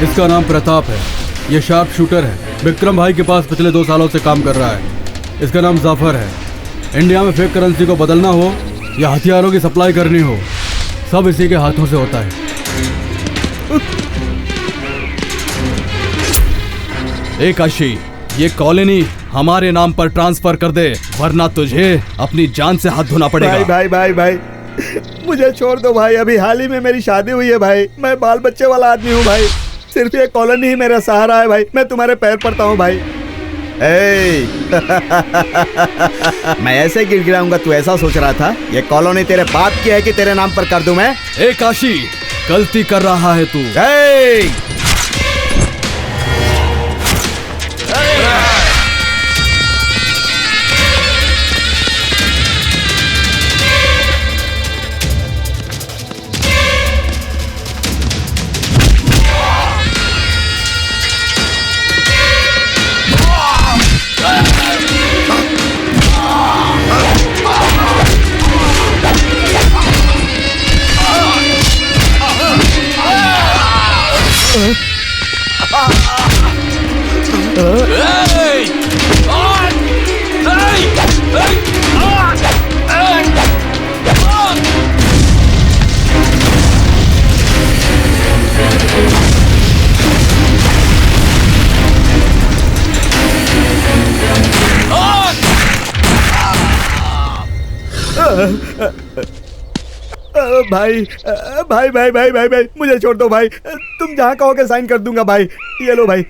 इसका नाम प्रताप है। ये शार्प शूटर है। विक्रम भाई के पास पिछले 2 सालों से काम कर रहा है। इसका नाम जाफर है। इंडिया में फेक करेंसी को बदलना हो या हथियारों की सप्लाई करनी हो, सब इसी के हाथों से होता है। एक काशी, ये कॉलोनी हमारे नाम पर ट्रांसफर कर दे, वरना तुझे अपनी जान से हाथ धोना पड़ेगा। भाई भाई भाई भाई मुझे छोड़ दो भाई। अभी हाल ही में मेरी शादी हुई है भाई। मैं बाल बच्चे वाला आदमी हूँ भाई। सिर्फ ये कॉलोनी ही मेरा सहारा है भाई। मैं तुम्हारे पैर पड़ता हूँ भाई। मैं ऐसे गिड़गिड़ाऊंगा, तू ऐसा सोच रहा था? ये कॉलोनी तेरे बाप की है कि तेरे नाम पर कर दूं मैं? ए काशी, गलती कर रहा है तू। भाई भाई भाई भाई भाई भाई मुझे छोड़ दो भाई। तुम जहाँ कहोगे साइन कर दूंगा भाई। ये लो भाई।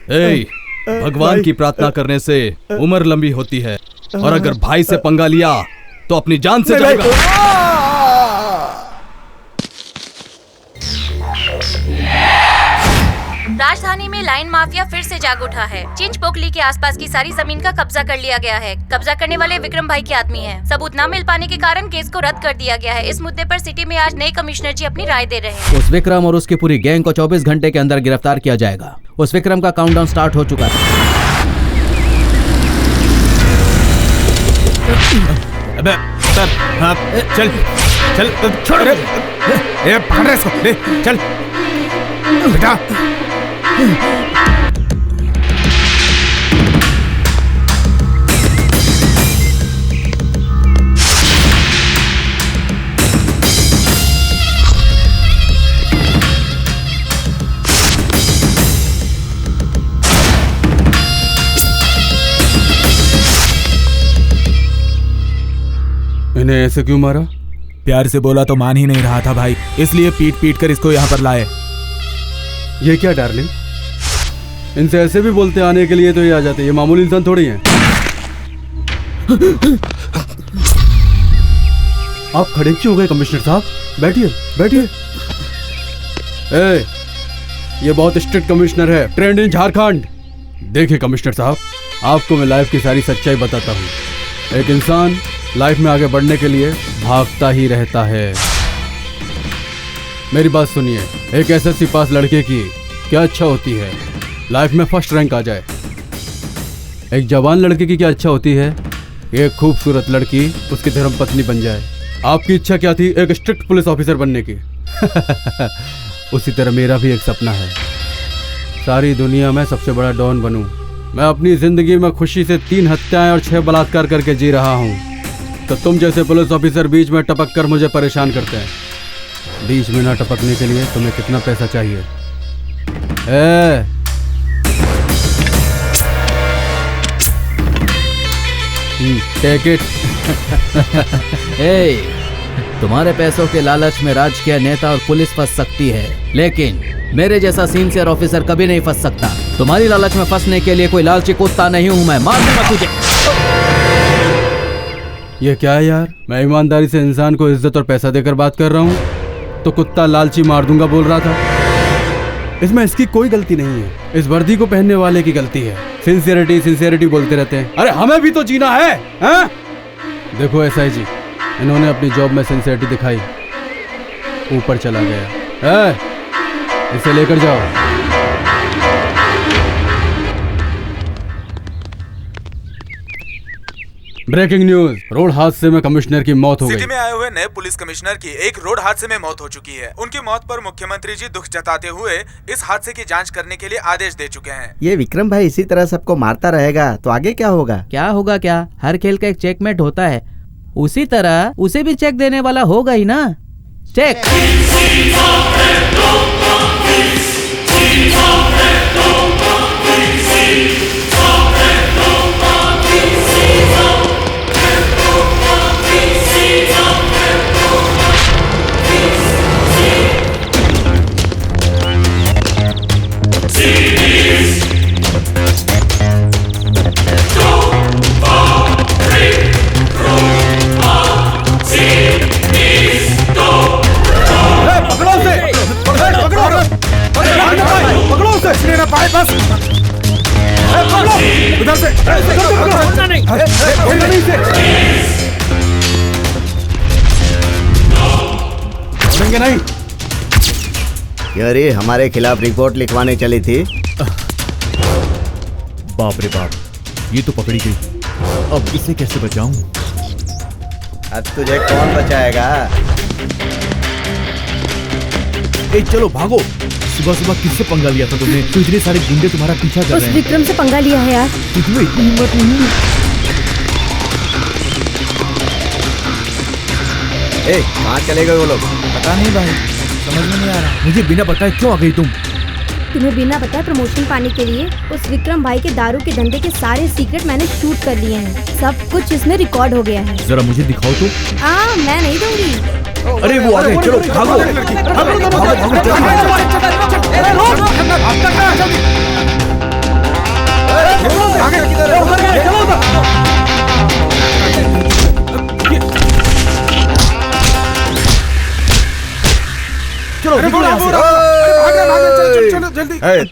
भगवान की प्रार्थना करने से उम्र लंबी होती है, और अगर भाई से पंगा लिया तो अपनी जान से जाएगा। राजधानी में लाइन माफिया फिर से जाग उठा है। चिंचपोकली के आसपास की सारी जमीन का कब्जा कर लिया गया है। कब्जा करने वाले विक्रम भाई के आदमी हैं। सबूत न मिल पाने के कारण केस को रद्द कर दिया गया है। इस मुद्दे पर सिटी में आज नए कमिश्नर जी अपनी राय दे रहे हैं। उस विक्रम और उसकी पूरी गैंग को 24 घंटे के अंदर गिरफ्तार किया जाएगा। उस विक्रम का काउंटडाउन स्टार्ट हो चुका है। अबे सर, हाँ, चल चल छोड़, ए पकड़ रहे इसको, ले चल बेटा। इन्हें ऐसे क्यों मारा? प्यार से बोला तो मान ही नहीं रहा था भाई, इसलिए पीट पीट कर इसको यहाँ पर लाए। ये क्या डार्लिंग, इनसे ऐसे भी बोलते आने के लिए तो ये आ जाते। ये मामूली इंसान थोड़ी हैं। आप खड़े क्यों हो गए कमिश्नर साहब? बैठिए बैठिए। ये बहुत स्ट्रिक्ट कमिश्नर है, ट्रेंड इन झारखंड। देखिए कमिश्नर साहब, आपको मैं लाइफ की सारी सच्चाई बताता हूँ। एक इंसान लाइफ में आगे बढ़ने के लिए भागता ही रहता है। मेरी बात सुनिए, एक एसएससी पास लड़के की क्या अच्छा होती है? लाइफ में फर्स्ट रैंक आ जाए। एक जवान लड़के की क्या अच्छा होती है? एक खूबसूरत लड़की उसकी धर्मपत्नी बन जाए। आपकी इच्छा क्या थी? एक स्ट्रिक्ट पुलिस ऑफिसर बनने की। उसी तरह मेरा भी एक सपना है, सारी दुनिया में सबसे बड़ा डॉन बनूं। मैं अपनी जिंदगी में खुशी से 3 हत्याएं और 6 बलात्कार करके जी रहा हूं, तो तुम जैसे पुलिस ऑफिसर बीच में टपक कर मुझे परेशान करते हैं। बीच में ना टपकने के लिए तुम्हें कितना पैसा चाहिए? Take it. तुम्हारे पैसों के लालच में राजकीय नेता और पुलिस फंस सकती है, लेकिन मेरे जैसा सिंसियर ऑफिसर कभी नहीं फंस सकता। तुम्हारी लालच में फंसने के लिए कोई लालची कुत्ता नहीं हूं मैं। मार दूंगा तुझे। ये क्या है यार? मैं ईमानदारी से इंसान को इज्जत और पैसा देकर बात कर रहा हूँ, तो कुत्ता लालची मार दूंगा बोल रहा था। इसमें इसकी कोई गलती नहीं है, इस वर्दी को पहनने वाले की गलती है। सिंसियरिटी सिंसियरिटी बोलते रहते हैं। अरे हमें भी तो जीना है, हैं? देखो एसआई जी, इन्होंने अपनी जॉब में सिंसियरिटी दिखाई, ऊपर चला गया। इसे लेकर जाओ। ब्रेकिंग न्यूज, रोड हादसे में कमिश्नर की मौत हो गई। सिटी में आए हुए नए पुलिस कमिश्नर की एक रोड हादसे में मौत हो चुकी है। उनकी मौत पर मुख्यमंत्री जी दुख जताते हुए इस हादसे की जांच करने के लिए आदेश दे चुके हैं। ये विक्रम भाई इसी तरह सबको मारता रहेगा तो आगे क्या होगा? क्या होगा क्या, हर खेल का एक चेकमेट होता है, उसी तरह उसे भी चेक देने वाला होगा ही ना। चेक। नहीं, अरे हमारे खिलाफ रिपोर्ट लिखवाने चली थी। बाप रे बाप, ये तो पकड़ी गई। अब इसे कैसे बचाऊं? अब तुझे कौन बचाएगा? ए चलो भागो। सुबह सुबह किससे पंगा लिया था तुमने? तो इतने सारे गुंडे तुम्हारा पीछा कर उस रहे हैं। विक्रम से पंगा लिया है यार। तुझमें इतनी हिम्मत नहीं। कहाँ चले गए वो लोग? पता नहीं भाई, समझ में नहीं आ रहा। मुझे बिना बताए क्यों आ गई तुम? तुम्हें बिना बताए प्रमोशन पाने के लिए उस विक्रम भाई के दारू के धंधे के सारे सीक्रेट मैंने शूट कर लिए हैं। सब कुछ इसमें रिकॉर्ड हो गया है। जरा मुझे दिखाओ तो। मैं नहीं दूंगी। अरे वो आ गए, चलो भागो।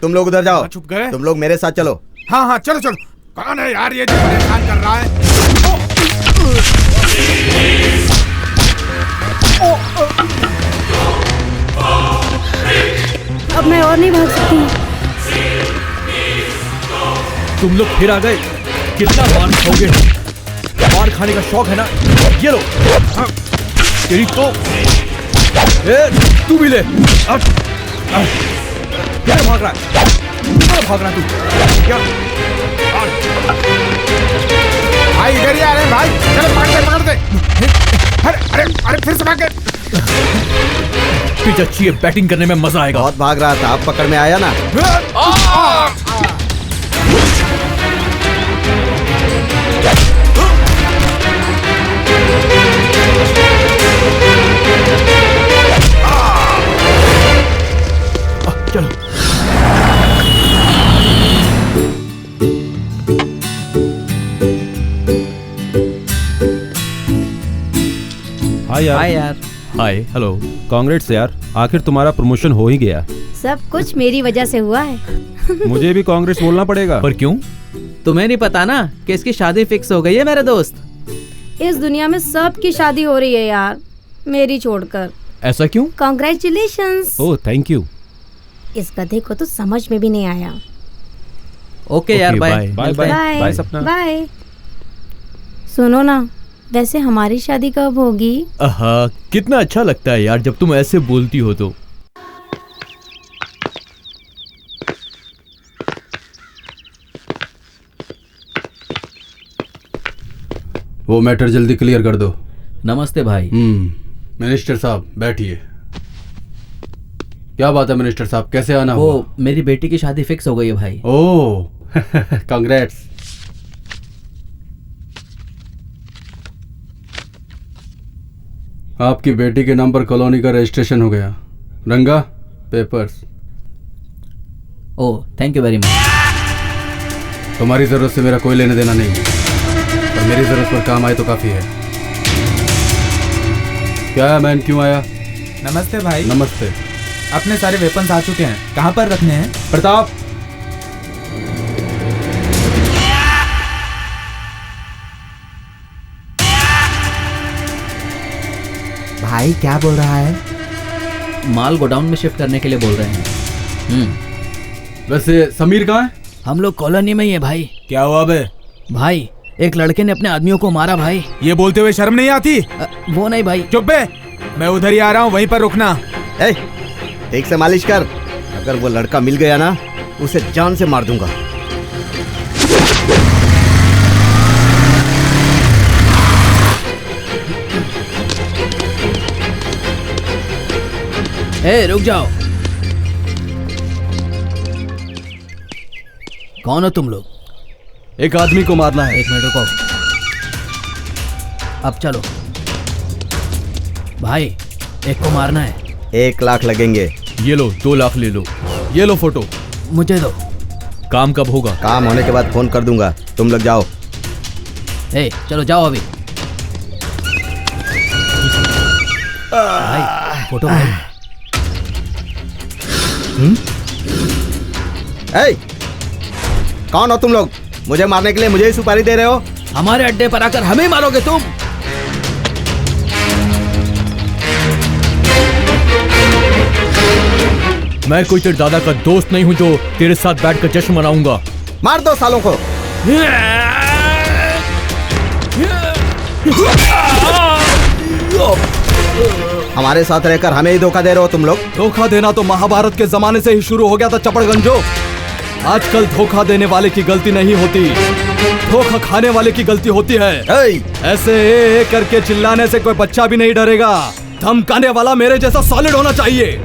तुम लोग उधर जाओ। छुप गए? तुम लोग मेरे साथ चलो। हाँ हाँ चलो चलो। कौन है यार ये जो परेशान कर रहा है? अब मैं और नहीं भाग सकती। तुम लोग फिर आ गए। कितना मार खाओगे? मार खाने का शौक है ना? ये लो। तेरी तो तू भी ले। किधर भाग रहा है? किधर भाग रहा है तू? क्या? भाई इधर ही आ रहे हैं भाई। चलो पकड़ दे। अरे फिर से भाग गए। पिच अच्छी है, बैटिंग करने में मजा आएगा। बहुत भाग रहा था, अब पकड़ में आया ना। चलो। हाय यार। हाय यार। हाय, हेलो। कांग्रेट्स यार, आखिर तुम्हारा प्रमोशन हो ही गया। सब कुछ मेरी वजह से हुआ है। मुझे भी कांग्रेस बोलना पड़ेगा। पर क्यों? तुम्हें नहीं पता ना कि इसकी शादी फिक्स हो गई है मेरे दोस्त। इस दुनिया में सबकी शादी हो रही है यार, मेरी छोड़कर। ऐसा क्यों? कॉन्ग्रेचुलेशंस। Oh thank you. इस गधे को तो समझ में भी नहीं आया। ओके यार, बाय बाय बाय बाय सपना। बाय। सुनो ना, वैसे हमारी शादी कब होगी? कितना अच्छा लगता है यार जब तुम ऐसे बोलती हो तो। वो मैटर जल्दी क्लियर कर दो। नमस्ते भाई। मिनिस्टर साहब बैठिए। क्या बात है मिनिस्टर साहब, कैसे आना वो हुआ? मेरी बेटी की शादी फिक्स हो गई है भाई। ओह कांग्रेट्स। आपकी बेटी के नाम पर कॉलोनी का रजिस्ट्रेशन हो गया। रंगा papers. Oh thank you very much. तुम्हारी जरूरत से मेरा कोई लेने देना नहीं है, पर मेरी जरूरत पर काम आए तो काफी है। क्या है मैन, क्यों आया? नमस्ते भाई। नमस्ते। अपने सारे वेपन्स आ चुके हैं, कहाँ पर रखने हैं? प्रताप, भाई क्या बोल रहा है? माल गोडाउन में शिफ्ट करने के लिए बोल रहे हैं। वैसे समीर कहाँ है? हम लोग कॉलोनी में ही है भाई। क्या हुआ बे? भाई एक लड़के ने अपने आदमियों को मारा भाई। ये बोलते हुए शर्म नहीं आती? वो नहीं भाई। चुप बे, मैं उधर ही आ रहा हूँ, वहीं पर रुकना। ठीक से मालिश कर, अगर वो लड़का मिल गया ना उसे जान से मार दूंगा। रुक जाओ। कौन हो तुम लोग? एक आदमी को मारना है। 1 मिनट रुको। अब चलो भाई, एक को मारना है। 1 लाख लगेंगे। ये लो 2 लाख ले लो। ये लो फोटो। मुझे दो। काम कब होगा? काम होने के बाद फोन कर दूंगा, तुम लोग जाओ। चलो जाओ अभी। भाई फोटो भाई। कौन हो तुम लोग? मुझे मारने के लिए मुझे ही सुपारी दे रहे हो? हमारे अड्डे पर आकर हमें मारोगे तुम? मैं कोई तेरे दादा का दोस्त नहीं हूँ जो तेरे साथ बैठकर जश्न मनाऊंगा। मार दो सालों को। हमारे साथ रहकर हमें ही धोखा दे रहे हो तुम लोग। धोखा देना तो महाभारत के जमाने से ही शुरू हो गया था चपड़गंजो। आजकल धोखा देने वाले की गलती नहीं होती, धोखा खाने वाले की गलती होती है। ऐसे ए करके चिल्लाने से कोई बच्चा भी नहीं डरेगा। धमकाने वाला मेरे जैसा सॉलिड होना चाहिए।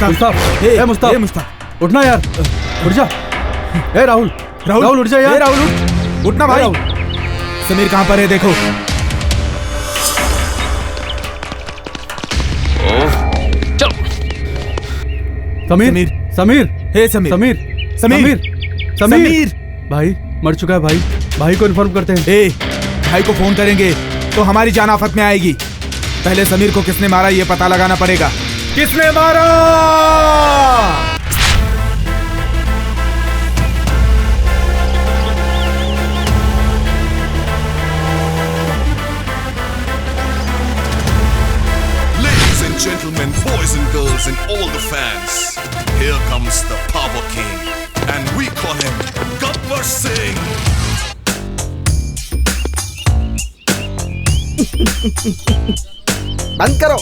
मुस्ताफ, उठना यार, उठ जा। राहुल उठ जा यार। राहुल उठना भाई। समीर कहाँ पर है देखो। समीर भाई मर चुका है भाई। भाई को इन्फॉर्म करते हैं। भाई को फोन करेंगे तो हमारी जान आफत में आएगी। पहले समीर को किसने मारा ये पता लगाना पड़ेगा। किसने मारा? Ladies and gentlemen, boys and girls and all the fans, here comes the Power King and we call him Gabbar Singh. बंद करो।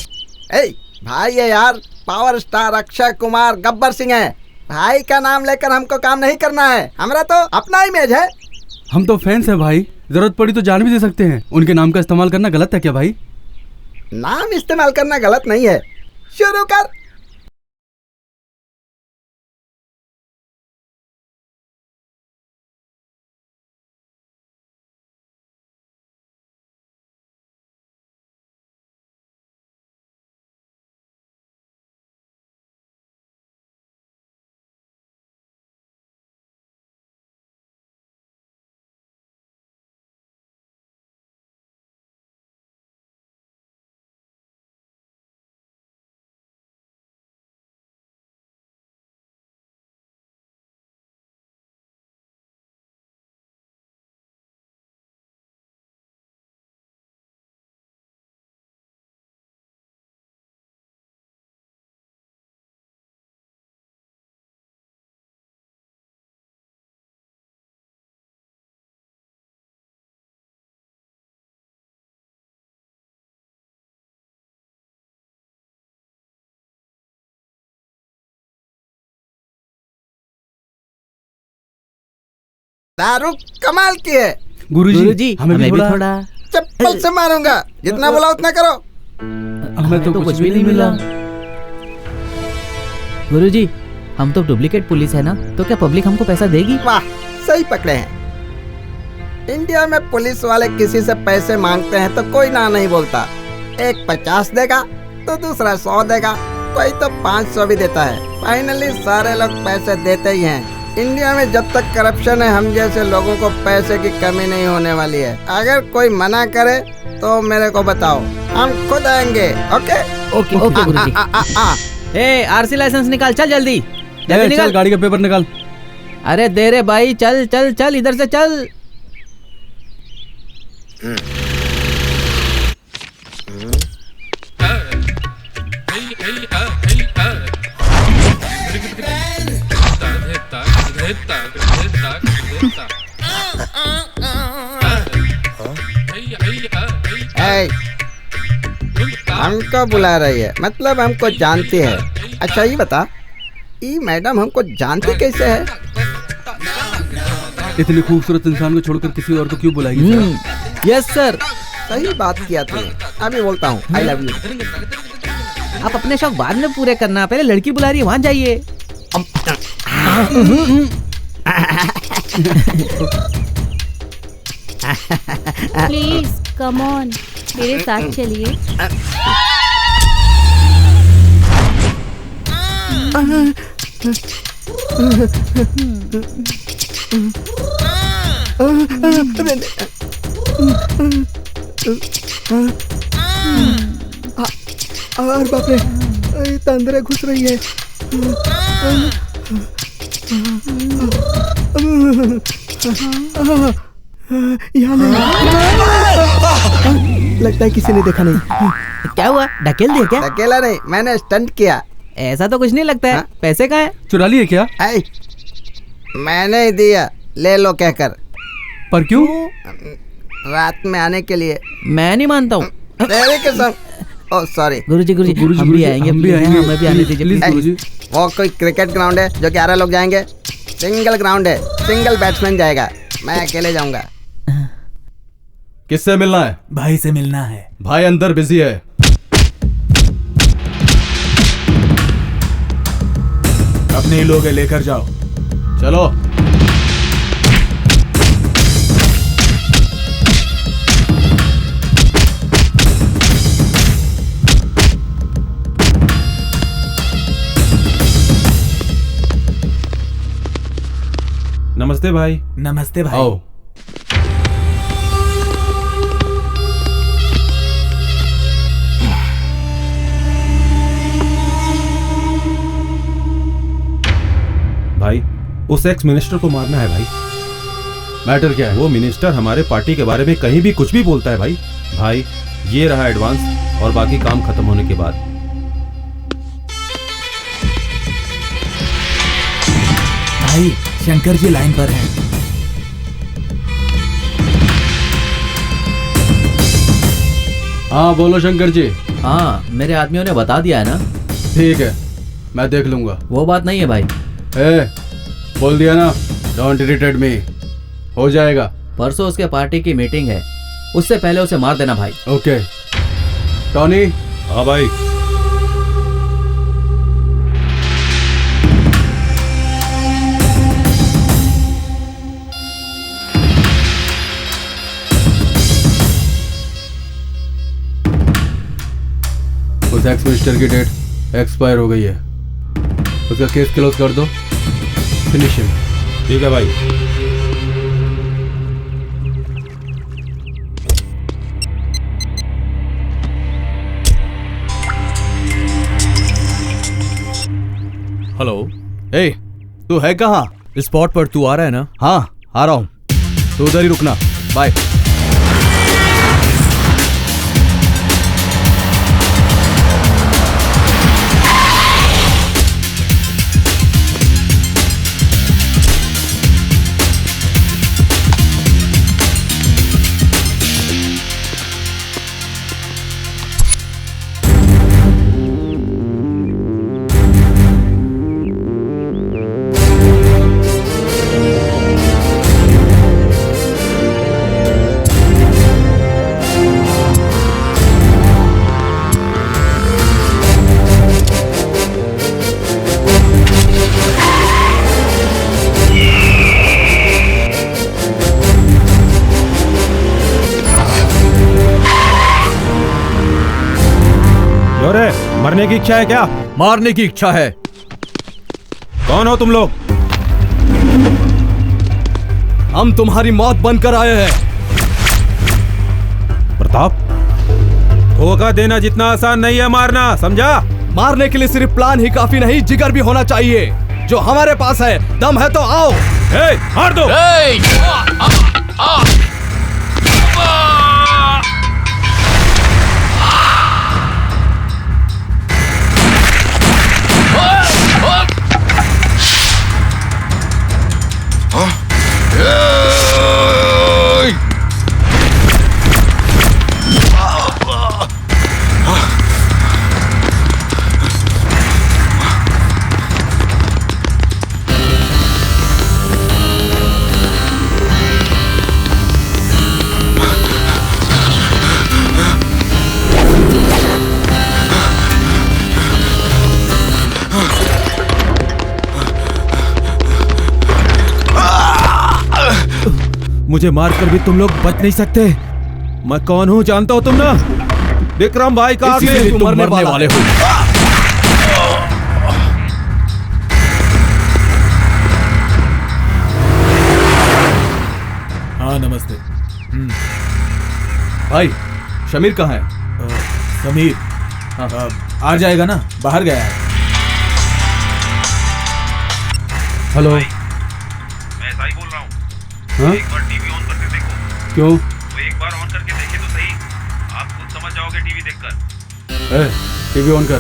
भाई ये यार पावर स्टार अक्षय कुमार गब्बर सिंह है। भाई का नाम लेकर हमको काम नहीं करना है, हमारा तो अपना इमेज है। हम तो फैंस हैं भाई, जरूरत पड़ी तो जान भी दे सकते हैं। उनके नाम का इस्तेमाल करना गलत है क्या भाई? नाम इस्तेमाल करना गलत नहीं है। शुरू कर। दारू कमाल की है। गुरुजी हमें भी थोड़ा। चप्पल से मारूंगा, जितना बोला उतना करो। हमें तो कुछ भी नहीं मिला। गुरुजी हम तो डुप्लीकेट पुलिस है ना, तो क्या पब्लिक हमको पैसा देगी? वाह सही पकड़े हैं। इंडिया में पुलिस वाले किसी से पैसे मांगते हैं तो कोई ना नहीं बोलता। एक 50 देगा तो दूसरा 100 देगा, कोई तो 500 भी देता है। फाइनली सारे लोग पैसे देते ही हैं। इंडिया में जब तक करप्शन है, हम जैसे लोगों को पैसे की कमी नहीं होने वाली है। अगर कोई मना करे तो मेरे को बताओ, हम खुद आएंगे। ओके ओके ओके गुरुजी। ए आरसी लाइसेंस निकाल, चल जल्दी जल्दी निकाल। चल गाड़ी का पेपर निकाल। अरे दे रे भाई, चल चल चल इधर से चल। हमको बुला रही है, मतलब हमको जानती है। अच्छा ये बता, ये मैडम हमको जानती कैसे है? इतनी खूबसूरत इंसान को छोड़कर किसी और को क्यों बुलाएगी? यस सर, सही बात किया तूने। अभी बोलता हूँ आई लव यू। आप अपने शौक बाद में पूरे करना, पहले लड़की बुला रही है, वहाँ जाइए। प्लीज कम ऑन, मेरे साथ चलिए। और बाप रे, तो अंदर घुस रही है। यहाँ लगता है किसी ने देखा नहीं। क्या हुआ, ढकेल दिया क्या? अकेला नहीं, मैंने स्टंट किया। ऐसा तो कुछ नहीं लगता है। पैसे कहाँ है? चुरा लिए क्या? मैंने ही दिया, ले लो कहकर। पर क्यों? रात में आने के लिए। मैं नहीं मानता हूँ। तेरी कसम। Oh sorry. गुरुजी हम भी आएंगे, हमें भी आने दीजिए प्लीज गुरुजी। वो कोई क्रिकेट ग्राउंड है जो 11 लोग जाएंगे? सिंगल ग्राउंड है, सिंगल बैट्समैन जाएगा, मैं अकेले जाऊंगा। किससे मिलना है? भाई से मिलना है। भाई अंदर बिजी है। अपने ही लोग लेकर जाओ। चलो। नमस्ते भाई। नमस्ते भाई। आओ। भाई उस एक्स मिनिस्टर को मारना है भाई। मैटर क्या है? वो मिनिस्टर हमारे पार्टी के बारे में कहीं भी कुछ भी बोलता है भाई। भाई ये रहा एडवांस, और बाकी काम खत्म होने के बाद। भाई शंकर जी लाइन पर हैं। हाँ बोलो शंकर जी। हाँ मेरे आदमियों ने बता दिया है ना। ठीक है, मैं देख लूंगा। वो बात नहीं है भाई। बोल दिया ना, डोंट इरिटेट मी। हो जाएगा। परसों उसके पार्टी की मीटिंग है, उससे पहले उसे मार देना भाई। Okay Tony. हाँ भाई। उस एक्स मिनिस्टर की डेट एक्सपायर हो गई है, उसका केस क्लोज कर दो। Finish him. ठीक है भाई। हेलो। ए, तू है कहाँ? स्पॉट पर तू आ रहा है ना? हाँ आ रहा हूँ, तो उधर ही रुकना। बाय। मरने की इच्छा है क्या? मारने की इच्छा है। कौन हो तुम लोग? हम तुम्हारी मौत बनकर आए हैं। प्रताप, धोखा देना जितना आसान नहीं है मारना, समझा? मारने के लिए सिर्फ प्लान ही काफी नहीं, जिगर भी होना चाहिए, जो हमारे पास है। दम है तो आओ। मार दो। मुझे मारकर भी तुम लोग बच नहीं सकते। मैं कौन हूँ जानता हो तुम ना? विक्रम भाई का आदमी। तुम मरने वाले हो। हाँ नमस्ते। भाई शमीर कहाँ है? समीर आ जाएगा ना, बाहर गया है। हेलो, मैं साई बोल रहा हूँ। हाँ? एक बार टीवी ऑन करके देखो। क्यों? वो एक बार ऑन करके देखे तो सही, आप खुद समझ जाओगे टीवी देखकर। टीवी ऑन कर।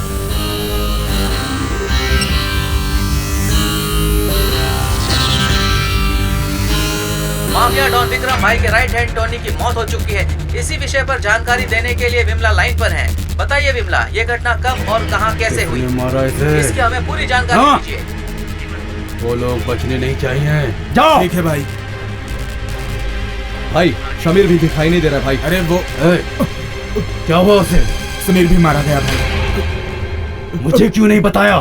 माफिया डॉन विक्रम भाई के राइट हैंड टोनी की मौत हो चुकी है। इसी विषय पर जानकारी देने के लिए विमला लाइन पर है। बताइए विमला, ये घटना कब और कहां कैसे हुई? मारा इसे। इसकी हमें पूरी जानकारी हाँ। दीजिए। वो लोग बचने नहीं चाहिए। जाओ। ठीक है भाई। भाई शमीर भी दिखाई नहीं दे रहा भाई। अरे वो क्या हुआ उसे? समीर भी मारा गया भाई। मुझे क्यों नहीं बताया?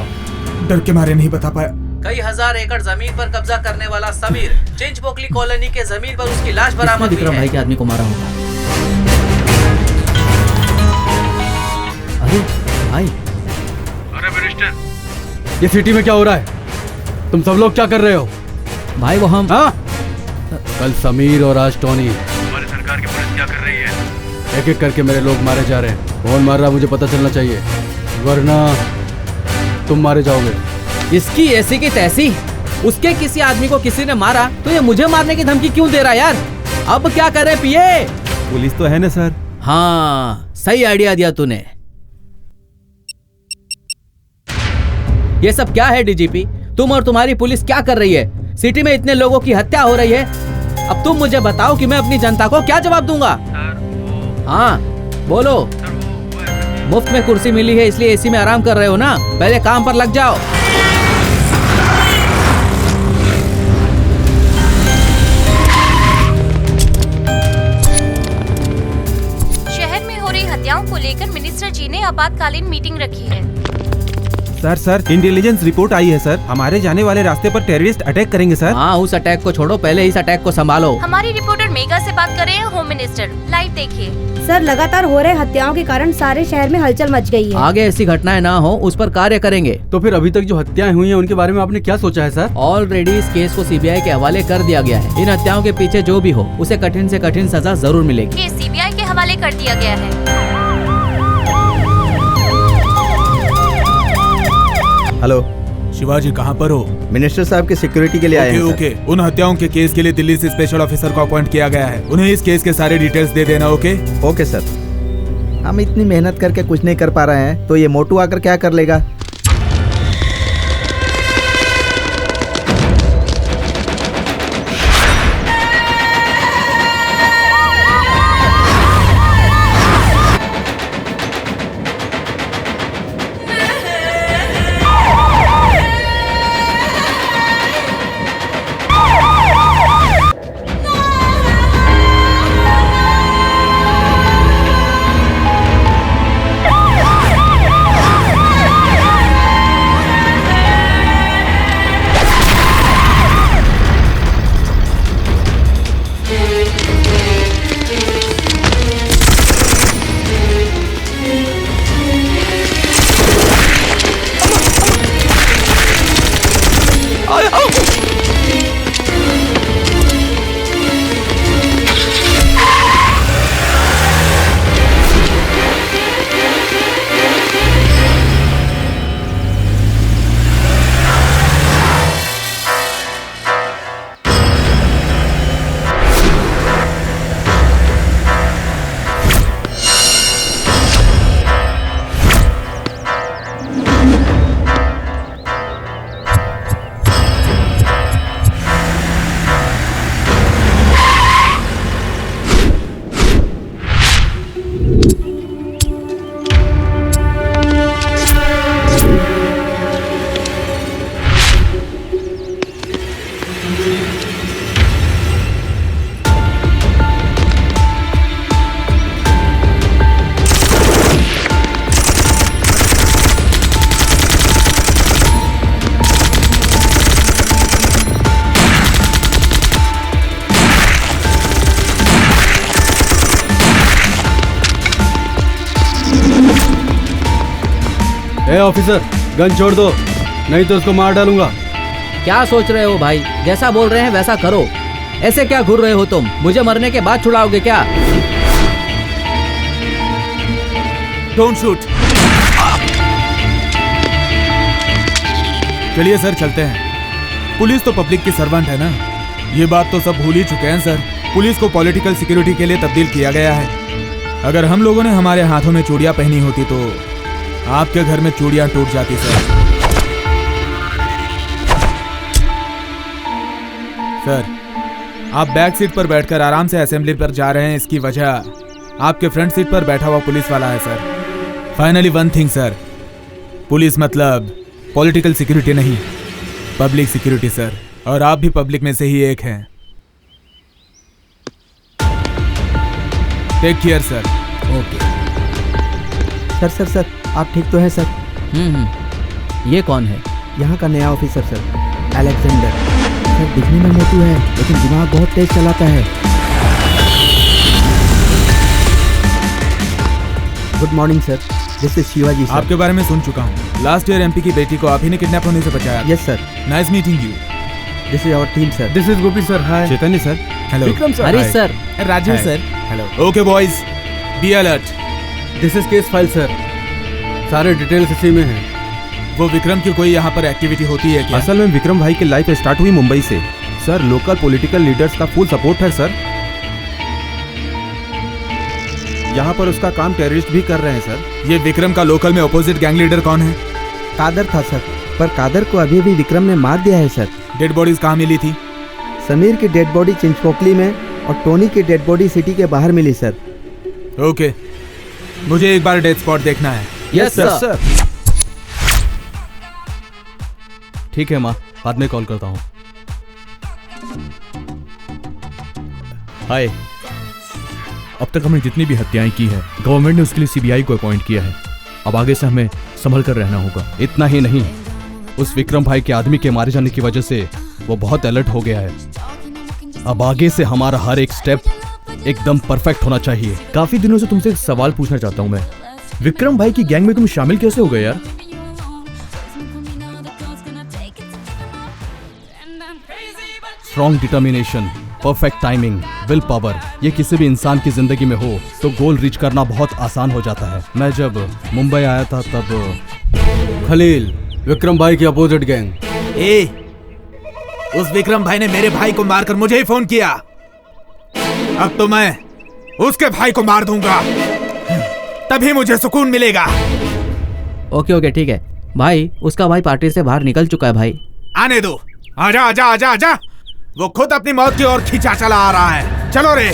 डर के मारे नहीं बता पाया। कई हजार एकड़ जमीन पर कब्जा करने वाला समीर चिंच पोकली कॉलोनी के जमीन पर उसकी लाश बरामद हुई है। विक्रम भाई के आदमी को मारा होगा। अरे भाई, अरे मिनिस्टर, ये सिटी में क्या हो रहा है? तुम सब लोग क्या कर रहे हो? भाई वो हम कल समीर और आज टोनी। हमारी सरकार की पुलिस क्या कर रही है? एक एक करके मेरे लोग मारे जा रहे हैं। कौन मार रहा मुझे पता चलना चाहिए, वरना तुम मारे जाओगे। इसकी ऐसी की तैसी, उसके किसी आदमी को किसी ने मारा तो ये मुझे मारने की धमकी क्यों दे रहा है यार? अब क्या करे पिए? पुलिस तो है ना सर। हाँ सही आइडिया दिया तूने। ये सब क्या है डीजीपी? तुम और तुम्हारी पुलिस क्या कर रही है? सिटी में इतने लोगों की हत्या हो रही है। अब तुम मुझे बताओ कि मैं अपनी जनता को क्या जवाब दूंगा? हाँ बोलो। मुफ्त में कुर्सी मिली है इसलिए एसी में आराम कर रहे हो ना? पहले काम पर लग जाओ। शहर में हो रही हत्याओं को लेकर मिनिस्टर जी ने आपातकालीन मीटिंग रखी है। सर इंटेलिजेंस रिपोर्ट आई है सर। हमारे जाने वाले रास्ते पर टेररिस्ट अटैक करेंगे सर। हाँ उस अटैक को छोड़ो, पहले इस अटैक को संभालो। हमारी रिपोर्टर मेगा से बात कर रहे हैं होम मिनिस्टर। लाइव देखिए। सर लगातार हो रहे हत्याओं के कारण सारे शहर में हलचल मच गई है। आगे ऐसी घटनाएं ना हो उस पर कार्य करेंगे। तो फिर अभी तक जो हत्याएं हुई हैं उनके बारे में आपने क्या सोचा है सर? ऑलरेडी इस केस को सीबीआई के हवाले कर दिया गया है। इन हत्याओं के पीछे जो भी हो उसे कठिन से कठिन सजा जरूर मिलेगी। केस सीबीआई के हवाले कर दिया गया है। हेलो शिवाजी, कहाँ पर हो? मिनिस्टर साहब की सिक्योरिटी के लिए आए हैं सर। ओके, उन हत्याओं के केस के लिए दिल्ली से स्पेशल ऑफिसर को अपॉइंट किया गया है। उन्हें इस केस के सारे डिटेल्स दे देना। Okay okay sir. हम इतनी मेहनत करके कुछ नहीं कर पा रहे हैं तो ये मोटू आकर क्या कर लेगा? ए ऑफिसर, गन छोड़ दो, नहीं तो उसको मार डालूंगा। क्या सोच रहे हो भाई? जैसा बोल रहे हैं वैसा करो। ऐसे क्या घूर रहे हो तुम? मुझे मरने के बाद छुड़ाओगे क्या? Don't shoot. चलिए सर, चलते हैं। पुलिस तो पब्लिक की सर्वेंट है ना, ये बात तो सब भूल ही चुके हैं सर। पुलिस को पॉलिटिकल सिक्योरिटी के लिए तब्दील किया गया है। अगर हम लोगों ने हमारे हाथों में चूड़ियां पहनी होती तो आपके घर में चूड़ियां टूट जाती सर। सर, आप बैक सीट पर बैठकर आराम से असेंबली पर जा रहे हैं, इसकी वजह आपके फ्रंट सीट पर बैठा हुआ पुलिस वाला है sir. Finally one thing sir, police मतलब पॉलिटिकल सिक्योरिटी नहीं, पब्लिक सिक्योरिटी सर, और आप भी पब्लिक में से ही एक हैं। Take care sir. Okay. Sir, आप ठीक तो हैं सर? ये कौन है? यहाँ का नया ऑफिसर सर, अलेक्जेंडर। सर दिखने में मोटू है लेकिन दिमाग बहुत तेज चलाता है। Good morning sir, this is Shivaji sir. आपके बारे में सुन चुका हूँ। लास्ट ईयर एमपी की बेटी को आप ही ने किडनैप होने से बचाया। Yes sir. Nice meeting you. This is our team sir. This is Gopi sir. Hi. Chaitanya sir. Hello. Vikram sir. Harish sir. Raju sir. Hello. Okay boys, be alert. This is case file sir, सारे details इसी में हैं। वो विक्रम की कोई यहाँ पर एक्टिविटी होती है क्या? असल में विक्रम भाई की लाइफ स्टार्ट हुई मुंबई से सर। लोकल पॉलिटिकल लीडर्स का फुल सपोर्ट है सर। यहाँ पर उसका काम टेररिस्ट भी कर रहे हैं सर। ये विक्रम का लोकल में अपोजिट गैंग लीडर कौन है? कादर था सर, पर कादर को अभी भी विक्रम ने मार दिया है सर। डेड बॉडीज कहाँ मिली थी? समीर की डेड बॉडी चिंचपोकली में और टोनी की डेड बॉडी सिटी के बाहर मिली सर। ओके, मुझे एक बार डेथ स्पॉट देखना है। Yes sir. ठीक है माँ, बाद में कॉल करता हूँ। हाय। अब तक हमने जितनी भी हत्याएं की हैं, गवर्नमेंट ने उसके लिए सीबीआई को अपॉइंट किया है। अब आगे से हमें संभल कर रहना होगा। इतना ही नहीं, उस विक्रम भाई के आदमी के मारे जाने की वजह से वो बहुत अलर्ट हो गया है। अब आगे से हमारा हर एक स्टेप एकदम परफेक्ट होना चाहिए। काफी दिनों से तुमसे एक सवाल पूछना चाहता हूं मैं। विक्रम भाई की गैंग में तुम शामिल कैसे हो गए यार? Strong determination, perfect timing, will power, ये किसी भी इंसान की जिंदगी में हो तो गोल रीच करना बहुत आसान हो जाता है। मैं जब मुंबई आया था तब खलील, विक्रम भाई की अपोजिट गैंग। उस विक्रम भाई ने मेरे भाई को मारकर मुझे ही फोन किया। अब तो मैं उसके भाई को मार दूंगा, तभी मुझे सुकून मिलेगा। ओके ठीक है भाई, उसका भाई पार्टी से बाहर निकल चुका है भाई। आने दो। आजा आजा आजा आजा, वो खुद अपनी मौत की ओर खींचा चला आ रहा है। चलो रे।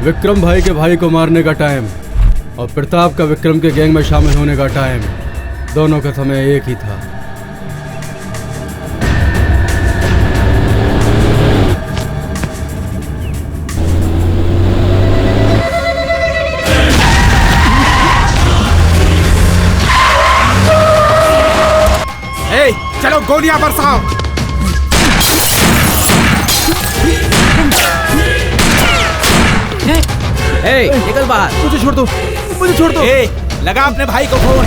विक्रम भाई के भाई को मारने का टाइम और प्रताप का विक्रम के गैंग में शामिल होने का टाइम, दोनों का समय एक ही था। चलो गोलियां बरसाओ। निकल बाहर। मुझे छोड़ दो, मुझे छोड़ दो। लगा अपने भाई को फोन।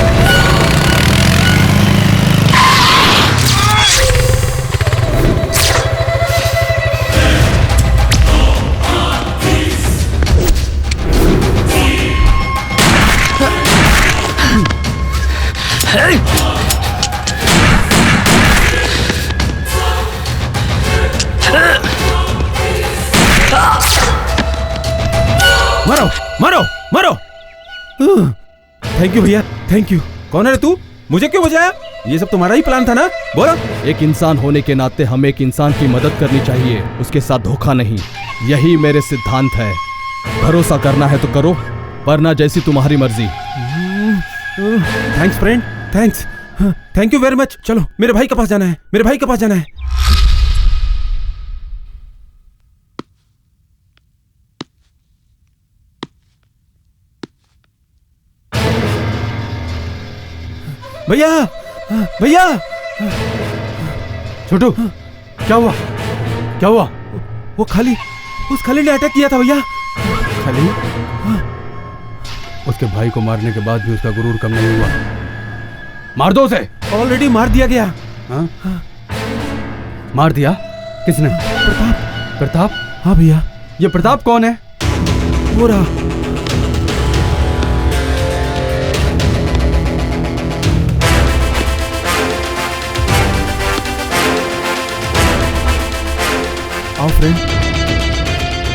मारो मारो मारो। थैंक यू भैया, थैंक यू। कौन है तू? मुझे क्यों बचाया? ये सब तुम्हारा ही प्लान था ना? बोलो। एक इंसान होने के नाते हमें एक इंसान की मदद करनी चाहिए, उसके साथ धोखा नहीं। यही मेरे सिद्धांत है। भरोसा करना है तो करो, वरना जैसी तुम्हारी मर्जी। Thanks friend, thanks. Thank you very much. चलो मेरे भाई के पास जाना है, मेरे भाई के पास जाना है। भैया भैया। छोटू क्या हुआ? क्या हुआ? वो खाली, उस खाली ने अटैक किया था भैया। खाली? उसके भाई को मारने के बाद भी उसका गुरूर कम नहीं हुआ। मार दो उसे। ऑलरेडी मार दिया गया। हाँ? मार दिया? किसने? प्रताप। प्रताप? हाँ भैया। ये प्रताप कौन है? वो रहा। आओ फ्रेंड।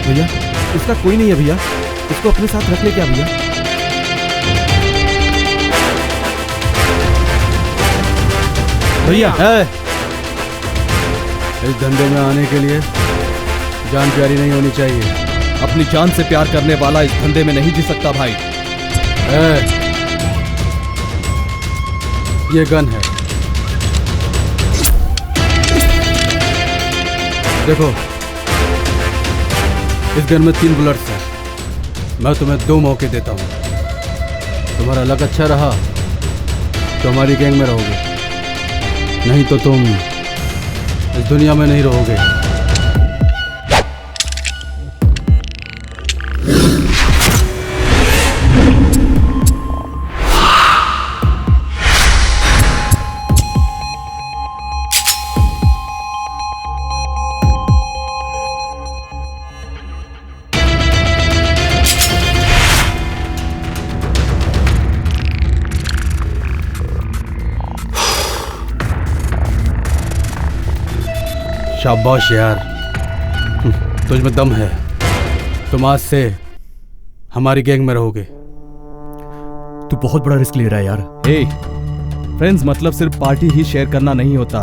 भैया इसका कोई नहीं है भैया, इसको अपने साथ रख ले क्या भैया? भैया इस धंधे में आने के लिए जान प्यारी नहीं होनी चाहिए। अपनी जान से प्यार करने वाला इस धंधे में नहीं जी सकता भाई। ये गन है, देखो इस गन में 3 बुलेट्स हैं। मैं तुम्हें 2 मौके देता हूँ। तुम्हारा लक अच्छा रहा तो हमारी गैंग में रहोगे, नहीं तो तुम इस दुनिया में नहीं रहोगे। शाबाश यार, तुझ में दम है। तुम आज से हमारी गैंग में रहोगे। तू बहुत बड़ा रिस्क ले रहा है यार। हे फ्रेंड्स, मतलब सिर्फ पार्टी ही शेयर करना नहीं होता,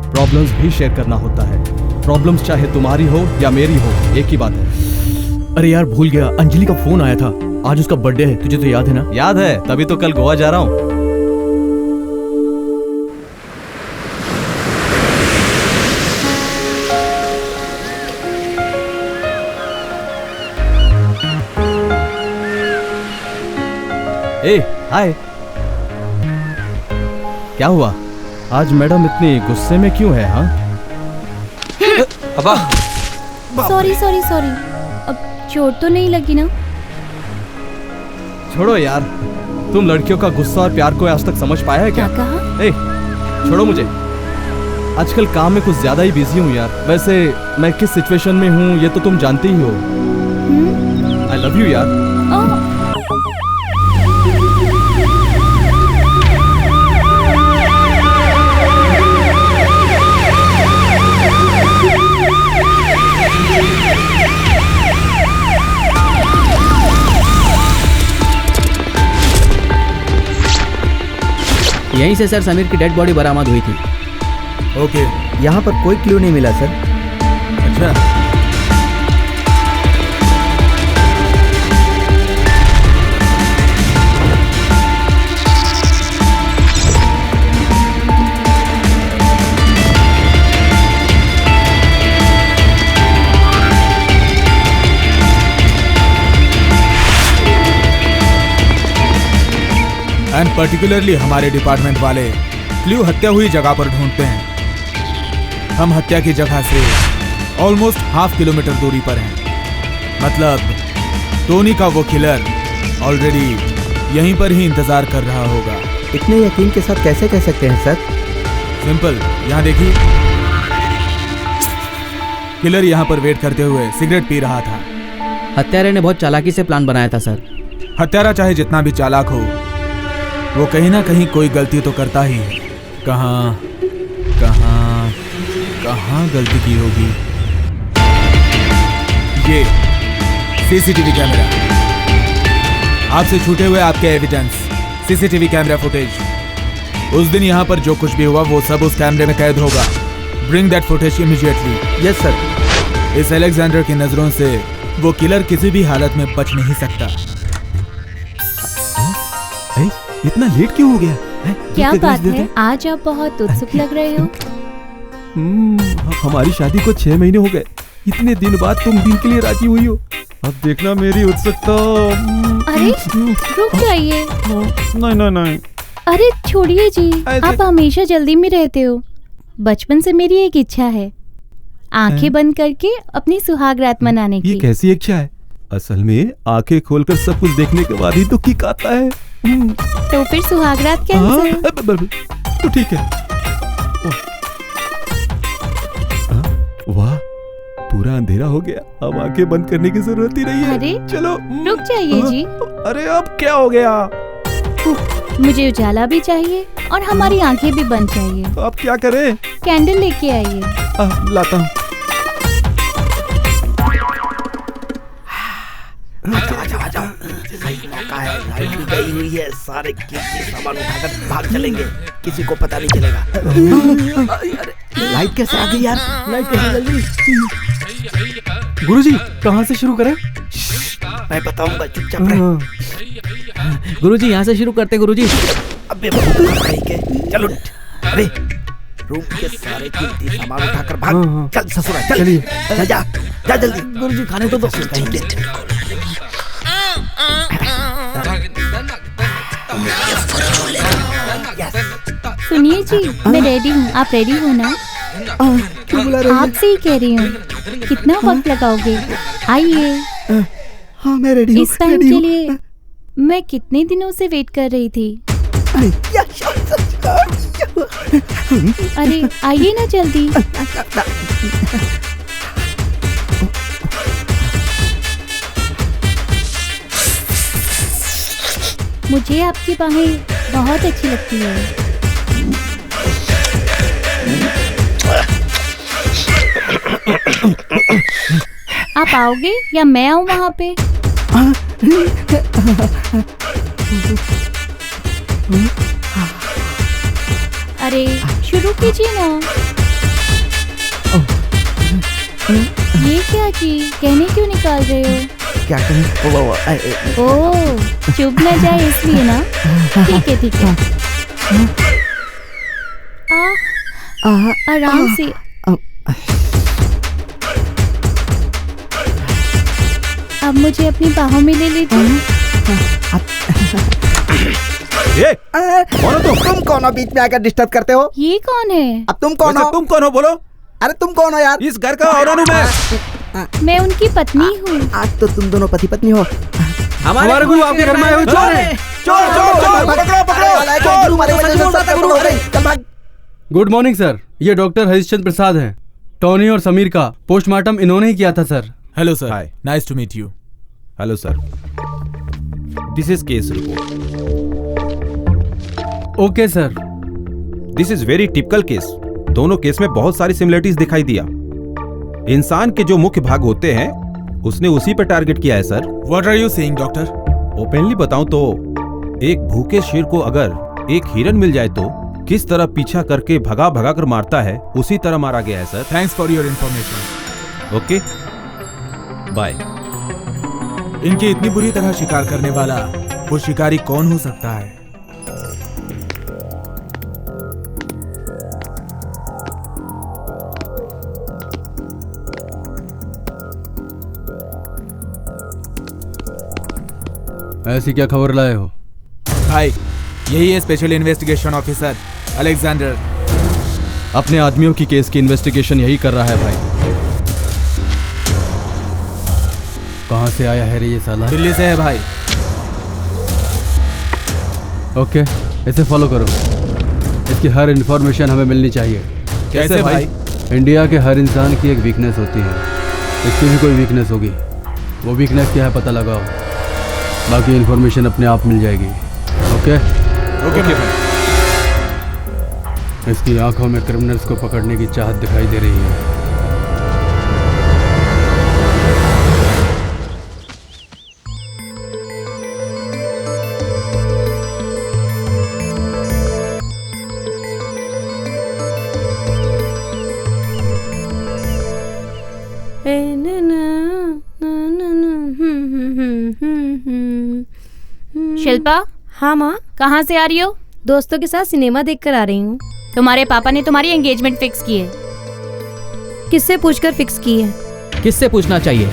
प्रॉब्लम्स भी शेयर करना होता है। प्रॉब्लम्स चाहे तुम्हारी हो या मेरी हो, एक ही बात है। अरे यार भूल गया, अंजलि का फोन आया था। आज उसका बर्थडे है, तुझे तो याद है ना? याद है, तभी तो कल गोवा जा रहा हूँ। ए हाय, क्या हुआ आज मैडम इतनी गुस्से में क्यों है? हाँ अबा सॉरी सॉरी सॉरी, अब चोट तो नहीं लगी ना? छोड़ो यार, तुम लड़कियों का गुस्सा और प्यार को आज तक समझ पाया है क्या? कहा? ए छोड़ो मुझे, आजकल काम में कुछ ज्यादा ही बिजी हूँ यार। वैसे मैं किस सिचुएशन में हूँ ये तो तुम जानती ही हो। आई लव यू यार। यहीं से सर समीर की डेड बॉडी बरामद हुई थी। ओके। यहाँ पर कोई क्लू नहीं मिला सर। अच्छा, एंड पर्टिकुलरली हमारे डिपार्टमेंट वाले क्लू हत्या हुई जगह पर ढूंढते हैं। हम हत्या की जगह से ऑलमोस्ट ½ किलोमीटर दूरी पर हैं। मतलब टोनी का वो किलर ऑलरेडी यहीं पर ही इंतजार कर रहा होगा। इतने यकीन के साथ कैसे कह सकते हैं सर? सिंपल, यहाँ देखिए, किलर यहाँ पर वेट करते हुए सिगरेट पी रहा था। हत्यारे ने बहुत चालाकी से प्लान बनाया था सर। हत्यारा चाहे जितना भी चालाक हो, वो कहीं ना कहीं कोई गलती तो करता ही है। कहाँ कहाँ कहाँ गलती की होगी? ये सीसीटीवी कैमरा, आपसे छूटे हुए आपके एविडेंस, सीसीटीवी कैमरा फुटेज। उस दिन यहाँ पर जो कुछ भी हुआ वो सब उस कैमरे में कैद होगा। Bring that footage immediately. Yes sir. इस अलेक्जेंडर की नजरों से वो किलर किसी भी हालत में बच नहीं सकता। इतना लेट क्यों हो गया? क्या बात है, आज आप बहुत उत्सुक लग रहे हो। हमारी शादी को 6 महीने हो गए, इतने दिन बाद तुम दिन के लिए राजी हुई हो। अब देखना मेरी उत्सुकता। अरे रुक जाइए। नहीं। अरे छोड़िए जी, आप हमेशा जल्दी में रहते हो। बचपन से मेरी एक इच्छा है, आंखें बंद करके अपनी सुहाग रात मनाने की। ये कैसी इच्छा है? असल में आंखें खोलकर सब कुछ देखने के बाद ही तो किक आता है। तो फिर सुहाग रात कैंसिल। तो ठीक है। वाह, पूरा अंधेरा हो गया, अब आंखें बंद करने की जरूरत ही नहीं है। अरे चलो रुक जाइए जी। अरे अब क्या हो गया? मुझे उजाला भी चाहिए और हमारी आंखें भी बंद चाहिए। तो आप क्या करें? कैंडल लेके आइए। लाता हूँ। लाइट भी गई हुई है, सारे कीमती सामान उठाकर भाग चलेंगे, किसी को पता नहीं चलेगा। अरे लाइट कैसे आ गई यार? लाइट कैसे जल गई? गुरुजी कहाँ से शुरू करें? मैं बताऊंगा, चुपचाप रहे। गुरुजी यहाँ से शुरू करते गुरुजी। अबे भाई के चलो। अरे रूम के सारे कीमती सामान उठाकर भाग। चल ससुरा चल। चल जा जा जल्दी। गुरुजी खाने तो दो। सुनिए जी, मैं रेडी हूँ, आप रेडी हो ना? क्यों बुला रही हैं? आपसे ही कह रही हूँ। कितना वक्त लगाओगे? आइए। हाँ मैं रेडी हूँ। इस टाइम के लिए मैं कितने दिनों से वेट कर रही थी। अरे आइए ना जल्दी। मुझे आपकी बाहें बहुत अच्छी लगती है। आप आओगे या मैं आऊँ वहाँ पे? अरे शुरू कीजिए ना। ये क्या की? कहने क्यों निकाल रहे हो? क्या करें? ओह, चुभ न जाए इसलिए ना। ठीक है ठीक है। आराम से। अब मुझे अपनी बाहों में ले लीजिए। कौन हो तुम कौन हो बीच में आकर डिस्टर्ब करते हो? ये कौन है? अब तुम कौन हो? तुम कौन हो बोलो? अरे तुम कौन हो यार? इस घर का ओनर हूँ मैं। मैं उनकी पत्नी हूँ। आज तो तुम दोनों पति पत्नी हो। हमारे गुरु आपके घर में आए हुए चोर हैं। गुड मॉर्निंग सर, ये डॉक्टर हरीशचंद्र प्रसाद हैं। टॉनी और समीर का पोस्टमार्टम इन्होंने ही किया था sir. Hello sir. Hi, nice to meet you. Hello sir, this is case report. Okay sir. This is very typical case. दोनों केस में बहुत सारी सिमिलरिटीज दिखाई दिया। इंसान के जो मुख्य भाग होते हैं उसने उसी पे टारगेट किया है sir. What are you saying doctor? Openly बताऊं तो एक भूखे शेर को अगर एक हिरन मिल जाए तो किस तरह पीछा करके भगा भगा कर मारता है, उसी तरह मारा गया है sir. Thanks for your information. Okay bye. इनकी इतनी बुरी तरह शिकार करने वाला वो शिकारी कौन हो सकता है? ऐसी क्या खबर लाए हो? भाई यही है स्पेशल इन्वेस्टिगेशन ऑफिसर अलेक्जेंडर। अपने आदमियों की केस की इन्वेस्टिगेशन यही कर रहा है भाई। कहाँ से आया है रे ये साला? दिल्ली से है भाई। ओके, इसे फॉलो करो। इसकी हर इंफॉर्मेशन हमें मिलनी चाहिए। कैसे भाई? इंडिया के हर इंसान की एक वीकनेस होती है, इसकी भी कोई वीकनेस होगी। वो वीकनेस क्या है पता लगाओ, बाकी इंफॉर्मेशन अपने आप मिल जाएगी। ओके ओके भाई। इसकी आंखों में क्रिमिनल्स को पकड़ने की चाहत दिखाई दे रही है। शिल्पा। हाँ माँ। कहाँ से आ रही हो? दोस्तों के साथ सिनेमा देखकर आ रही हूँ। तुम्हारे पापा ने तुम्हारी एंगेजमेंट फिक्स की है। किससे पूछकर फिक्स की है? किससे पूछना चाहिए?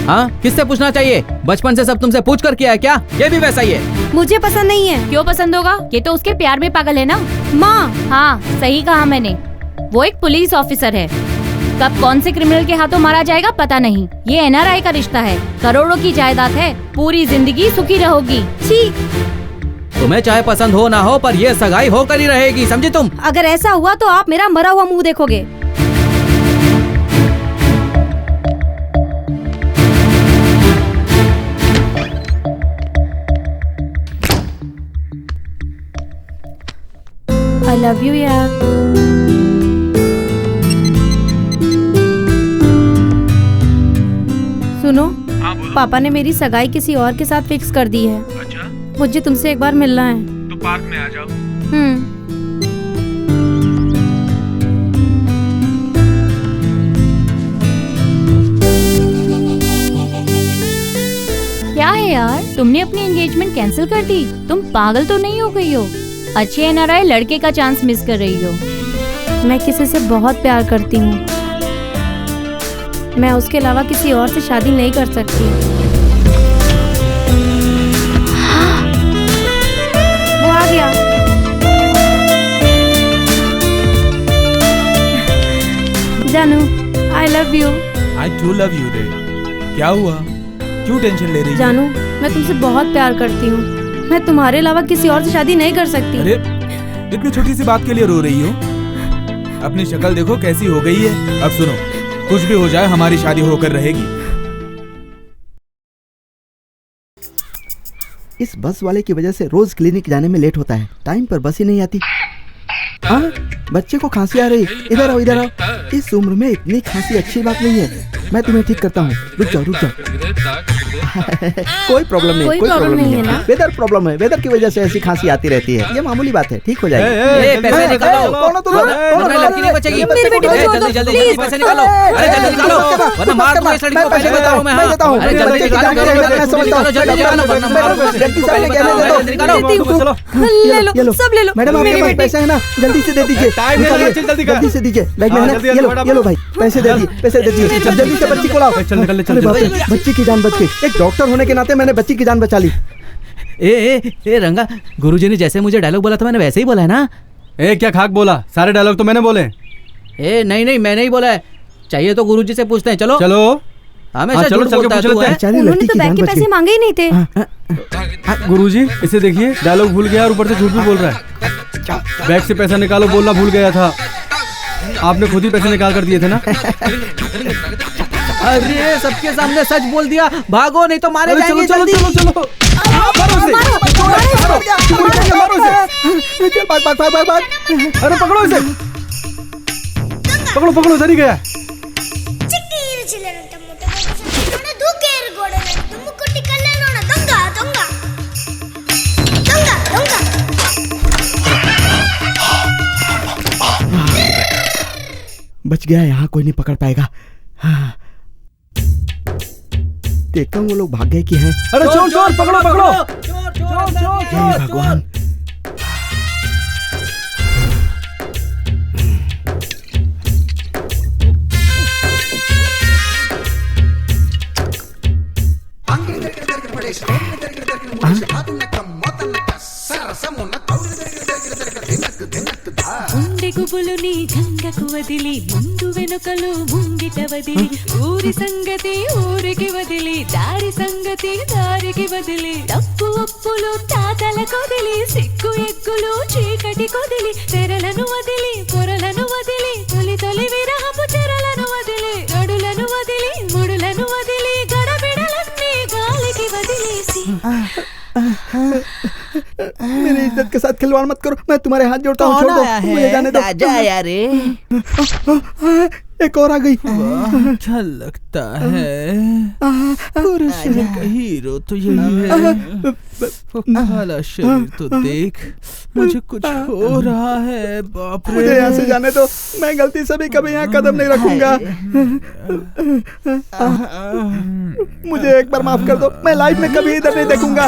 हाँ, किससे पूछना चाहिए? बचपन से सब तुमसे पूछ कर किया है क्या? ये भी वैसा ही है। मुझे पसंद नहीं है। क्यों पसंद होगा? ये तो उसके प्यार में पागल है ना। माँ। हाँ सही कहा मैंने, वो एक पुलिस ऑफिसर है। कब कौन से क्रिमिनल के हाथों मारा जाएगा पता नहीं। ये एनआरआई का रिश्ता है, करोड़ों की जायदाद है, पूरी जिंदगी सुखी रहोगी। छी। तुम्हें चाहे पसंद हो ना हो, पर ये सगाई होकर ही रहेगी, समझी तुम? अगर ऐसा हुआ तो आप मेरा मरा हुआ मुंह देखोगे। I love you यार। सुनो, पापा ने मेरी सगाई किसी और के साथ फिक्स कर दी है। अच्छा? मुझे तुमसे एक बार मिलना है। तो पार्क में आ जाओ। क्या है यार, तुमने अपनी एंगेजमेंट कैंसिल कर दी? तुम पागल तो नहीं हो गई हो? अच्छे एनआरआई लड़के का चांस मिस कर रही हो। मैं किसी से बहुत प्यार करती हूँ। मैं उसके अलावा किसी और से शादी नहीं कर सकती। वो आ गया। जानू, I love you। I too love you रे। क्या हुआ? क्यों टेंशन ले रही है? जानू, मैं तुमसे बहुत प्यार करती हूँ। मैं तुम्हारे अलावा किसी और से शादी नहीं कर सकती। अरे, इतनी छोटी सी बात के लिए रो रही हो? अपनी शक्ल देखो कैसी हो गई है। अब सुनो, कुछ भी हो जाए हमारी शादी होकर रहेगी। इस बस वाले की वजह से रोज क्लिनिक जाने में लेट होता है। टाइम पर बस ही नहीं आती। हाँ, बच्चे को खांसी आ रही। इधर आओ, इधर आओ। इस उम्र में इतनी खांसी अच्छी बात नहीं है। मैं तुम्हें ठीक करता हूँ। रुक जाओ, रुक जाओ। कोई प्रॉब्लम नहीं, कोई प्रॉब्लम नहीं है ना। वेदर प्रॉब्लम है, वेदर की वजह से ऐसी खांसी आती रहती है। ये मामूली बात है, ठीक हो जाएगी। पैसे निकालो। कौन हो तुम? लड़की नहीं बचेगी। जल्दी जल्दी पैसे निकालो। अरे जल्दी निकालो, वरना मार दूंगा इस लड़की को। पैसे बताओ मैं। मैं देता हूँ। अरे जल्दी निकालो, जल्दी निकालो, वरना मार दूंगा। ले लो, सब ले लो। मैडम, आपके पास पैसे है ना? जल्दी से दे दीजिए। जल्दी से दीजिए। बैग में है ना? ये लो भाई, पैसे दे दिए, पैसे दे दिए। जल्दी से बच्ची को लाओ। चल निकल, चल। बच्ची की जान बच गई। एक डॉक्टर होने के नाते मैंने बच्ची की जान बचा ली। ए रंगा, गुरुजी ने जैसे मुझे डायलॉग बोला था मैंने वैसे ही बोला है ना? क्या खाक बोला? सारे डायलॉग तो मैंने बोले। नहीं मैंने ही बोला है। चाहिए तो गुरुजी से पूछते हैं। चलो चलो। हमेशा चलो, झूठ चल के बोलता है पूछ तू, लेते हैं। है? उन्होंने तो बैंक के पैसे मांगे ही नहीं थे। गुरुजी, इसे देखिए, डायलॉग भूल गया और ऊपर से झूठ भी बोल रहा है। बैग से पैसा निकालो बोलना भूल गया था। आपने खुद ही पैसे निकाल कर दिए थे ना? अरे सबके सामने सच बोल दिया। भागो नहीं तो मारे जाएंगे। चलो चलो चलो चलो। अरे पकड़ो इसे, पकड़ो पकड़ो, इधर ही गया। बच गया, यहाँ कोई नहीं पकड़ पाएगा। हाँ। देखता हूँ वो लोग भाग गए कि हैं। अरे चोर चोर, पकड़ो पकड़ो। हे भगवान। గుండె గుబులుని గంగకు వదిలి ముందు వెనుకలు ముంగిట వదిలి ఊరి సంగతి ఊరికి వదిలి దారి సంగతి దారికి వదిలి తప్పు ఒప్పులు తాతల కొదిలి సిగ్గు ఎగ్గులు చీకటి కొదిలి తెరలను వదిలి పొరలను వదిలి తొలి తొలి విరహపు చెరలను వదిలి గడులను వదిలి ముడులను వదిలి గడబిడలన్నీ గాలికి వదిలేసి मेरी इज्जत के साथ खिलवाड़ मत करो। मैं तुम्हारे हाथ जोड़ता हूँ। छोड़ दो, मुझे जाने दो। एक और आ गई। अच्छा लगता है। पुरुषों का हीरो तो यही है। काला शरीर तो देख, मुझे कुछ हो रहा है। बाप रे, मुझे यहाँ से जाने दो। मैं गलती से भी कभी यहाँ कदम नहीं रखूंगा। मुझे एक बार माफ कर दो। मैं लाइफ में कभी इधर नहीं देखूंगा।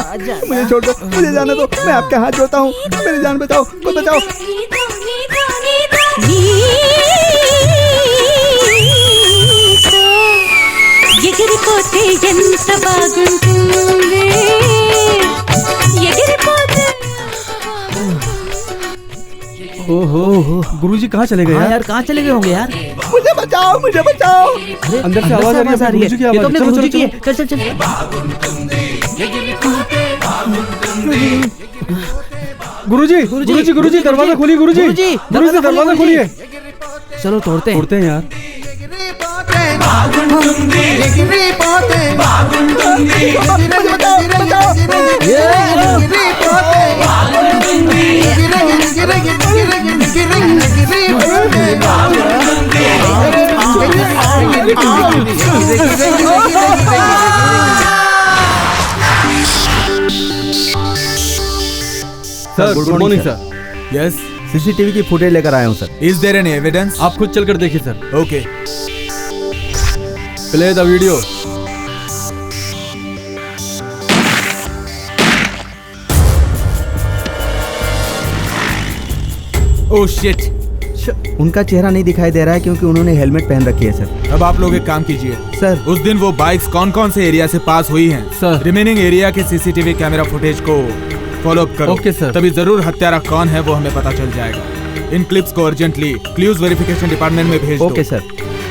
मुझे छोड़ दो, मुझे जाने दो। मैं आपके हाथ जोड़ता हूँ। मेरी जान बचाओ, को बचाओ। ఎగిరిపోతే ఎంత బాగుంటుంది ఎగిరిపోతే ओहो गुरुजी कहाँ चले गए हाँ यार, कहाँ चले गए होंगे यार? मुझे बचाओ, मुझे बचाओ। अंदर से आवाज आ रही है, गुरुजी की ये तो आवाज। अपने चलो, गुरुजी चलो, की है। चल चल चल। गुरुजी, गुरुजी, गुरुजी, दरवाजा खोलिए, गुरुजी, गुरुजी, गुरुजी, दरवाजा खोलिए। चलो तोड़ते हैं। तोड़ते हैं यार। Sir, good morning sir. Yes, CCTV की फुटेज लेकर आया हूँ sir. Is there any evidence? आप खुद चलकर देखिए sir. Okay. Play the video. Oh shit. उनका चेहरा नहीं दिखाई दे रहा है क्योंकि उन्होंने हेलमेट पहन रखी है सर। अब आप लोग एक काम कीजिए सर। उस दिन वो बाइक्स कौन कौन से एरिया से पास हुई हैं सर। रिमेनिंग एरिया के सीसीटीवी कैमरा फुटेज को फॉलो अप करो। Okay sir. तभी जरूर हत्यारा कौन है वो हमें पता चल जाएगा। इन क्लिप्स को अर्जेंटली क्लूज वेरिफिकेशन डिपार्टमेंट में भेज दो। Okay sir.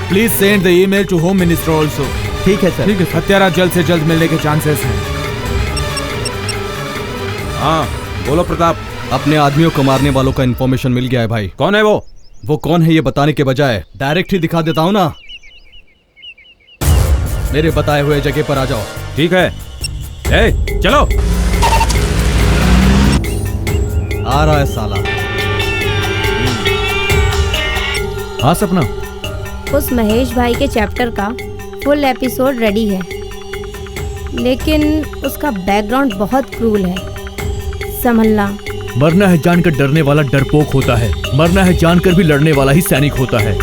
Please send the email to home minister also. ठीक है सर। ठीक है सर। हत्यारा जल्द से जल्द मिलने के चांसेस हैं। हाँ बोलो प्रताप। अपने आदमियों को मारने वालों का इन्फॉर्मेशन मिल गया है भाई। कौन है वो कौन है ये बताने के बजाय डायरेक्ट ही दिखा देता हूँ ना। मेरे बताए हुए जगह पर आ जाओ। ठीक है। ए, चलो। आ रहा है साला। हाँ सपना, उस महेश भाई के चैप्टर का फुल एपिसोड रेडी है, लेकिन उसका बैकग्राउंड बहुत क्रूल है। संभलना। मरना है जानकर डरने वाला डरपोक होता है, मरना है जानकर भी लड़ने वाला ही सैनिक होता है।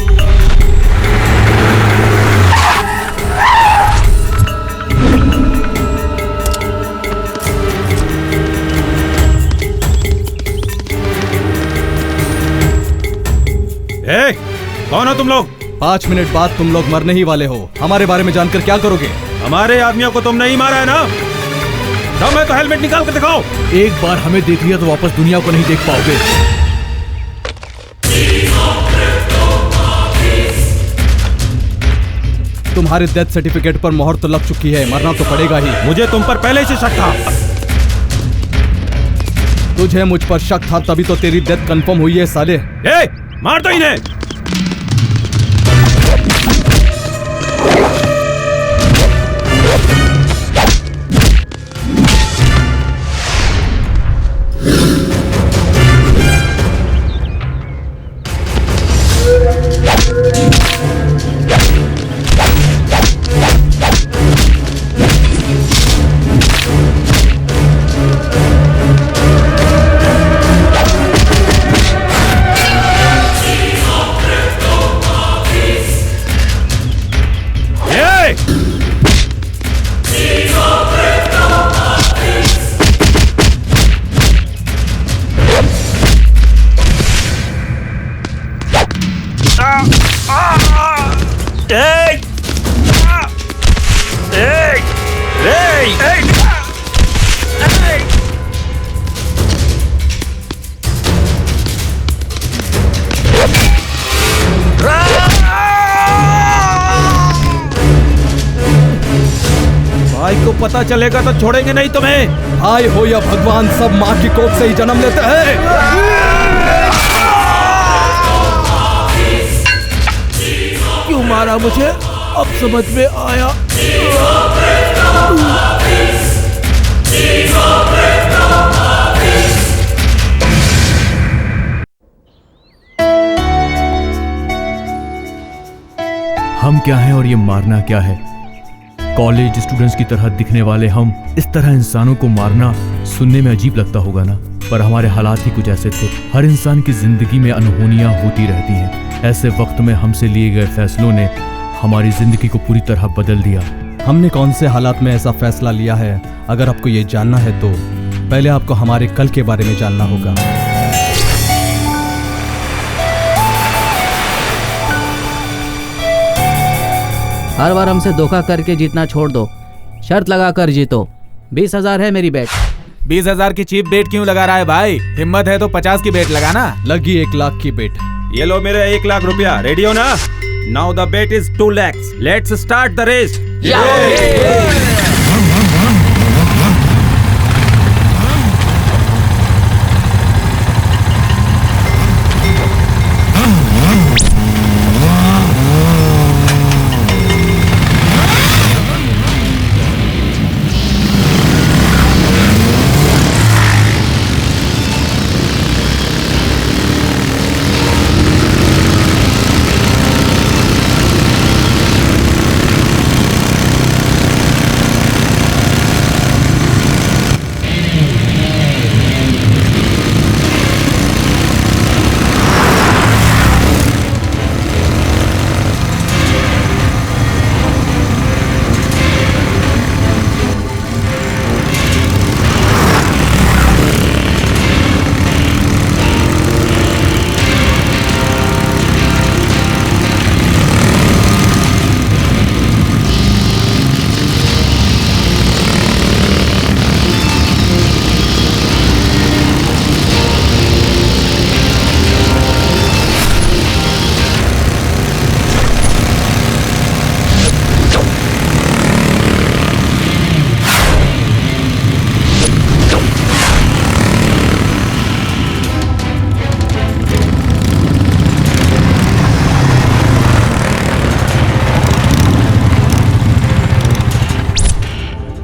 ए, कौन हो तुम लोग? 5 मिनट बाद तुम लोग मरने ही वाले हो। हमारे बारे में जानकर क्या करोगे? हमारे आदमियों को तुमने ही मारा है ना? तो मैं तो हेलमेट निकाल कर दिखाओ। एक बार हमें देख लिया तो वापस दुनिया को नहीं देख पाओगे। तुम्हारे डेथ सर्टिफिकेट पर मोहर तो लग चुकी है, मरना तो पड़ेगा ही। मुझे तुम पर पहले से शक था। तुझे मुझ पर शक था तभी तो तेरी डेथ कंफर्म हुई है साले। ए, मार दो इन्हें। भाई को पता चलेगा तो छोड़ेंगे नहीं तुम्हें। भाई हो या भगवान, सब माँ की कोख से ही जन्म लेते हैं। क्यों मारा मुझे? अब समझ में आया। हम क्या हैं और ये मारना क्या है? कॉलेज स्टूडेंट्स की तरह दिखने वाले हम इस तरह इंसानों को मारना सुनने में अजीब लगता होगा ना, पर हमारे हालात ही कुछ ऐसे थे। हर इंसान की जिंदगी में अनहोनियां होती रहती हैं। ऐसे वक्त में हमसे लिए गए फैसलों ने हमारी जिंदगी को पूरी तरह बदल दिया। हमने कौन से हालात में ऐसा फैसला लिया है? अगर आपको ये जानना है तो पहले आपको हमारे कल के बारे में जानना होगा। हर बार हमसे धोखा करके जीतना छोड़ दो, शर्त लगा कर जीतो। 20,000 है मेरी बेट। 20,000 की चीप बेट क्यों लगा रहा है भाई? हिम्मत है तो 50 की बेट लगाना। लगी 1 लाख की बेट। ये लो मेरे 1 लाख रुपया। रेडी हो ना? Now the bet is 2 lakhs। Let's start the race.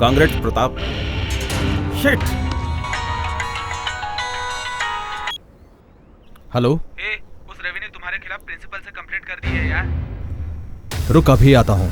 Congress Pratap. Shit. Hello. उस रवि ने तुम्हारे खिलाफ प्रिंसिपल से कंप्लेंट कर दी है यार। रुक, अभी आता हूँ।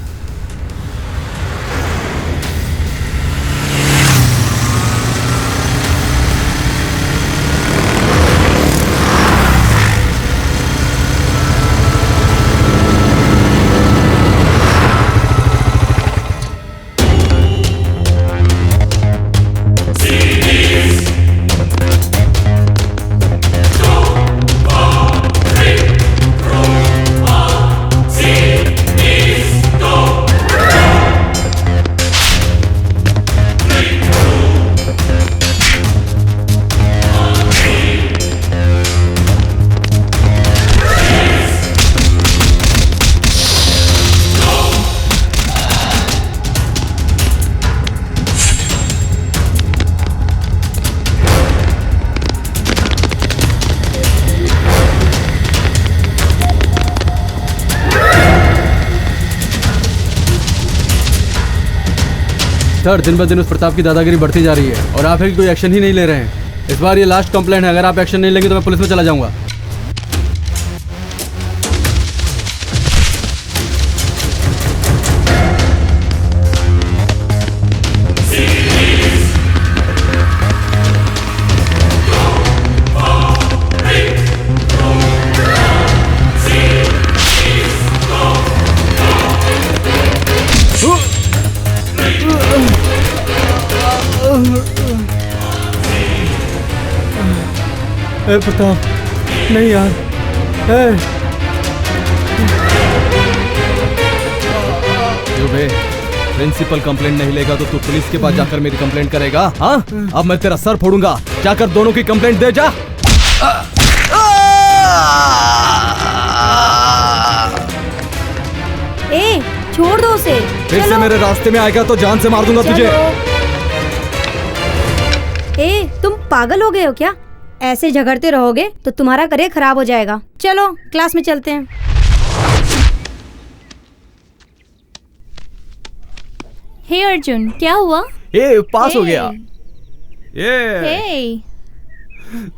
सर, दिन ब दिन उस प्रताप की दादागिरी बढ़ती जा रही है और आप फिर कोई एक्शन ही नहीं ले रहे हैं। इस बार ये लास्ट कंप्लेंट है, अगर आप एक्शन नहीं लेंगे तो मैं पुलिस में चला जाऊंगा। प्रताप, नहीं यार। बे, प्रिंसिपल कंप्लेंट नहीं लेगा तो तू पुलिस के पास जाकर मेरी कंप्लेंट करेगा? हाँ, अब मैं तेरा सर फोड़ूंगा। जाकर दोनों की कंप्लेंट दे जा। ए, छोड़ दो उसे। फिर से मेरे रास्ते में आएगा तो जान से मार दूंगा तुझे। ए, तुम पागल हो गए हो क्या? ऐसे झगड़ते रहोगे तो तुम्हारा करियर खराब हो जाएगा। चलो क्लास में चलते हैं। हे अर्जुन, क्या हुआ? ए, पास हो गया। हे,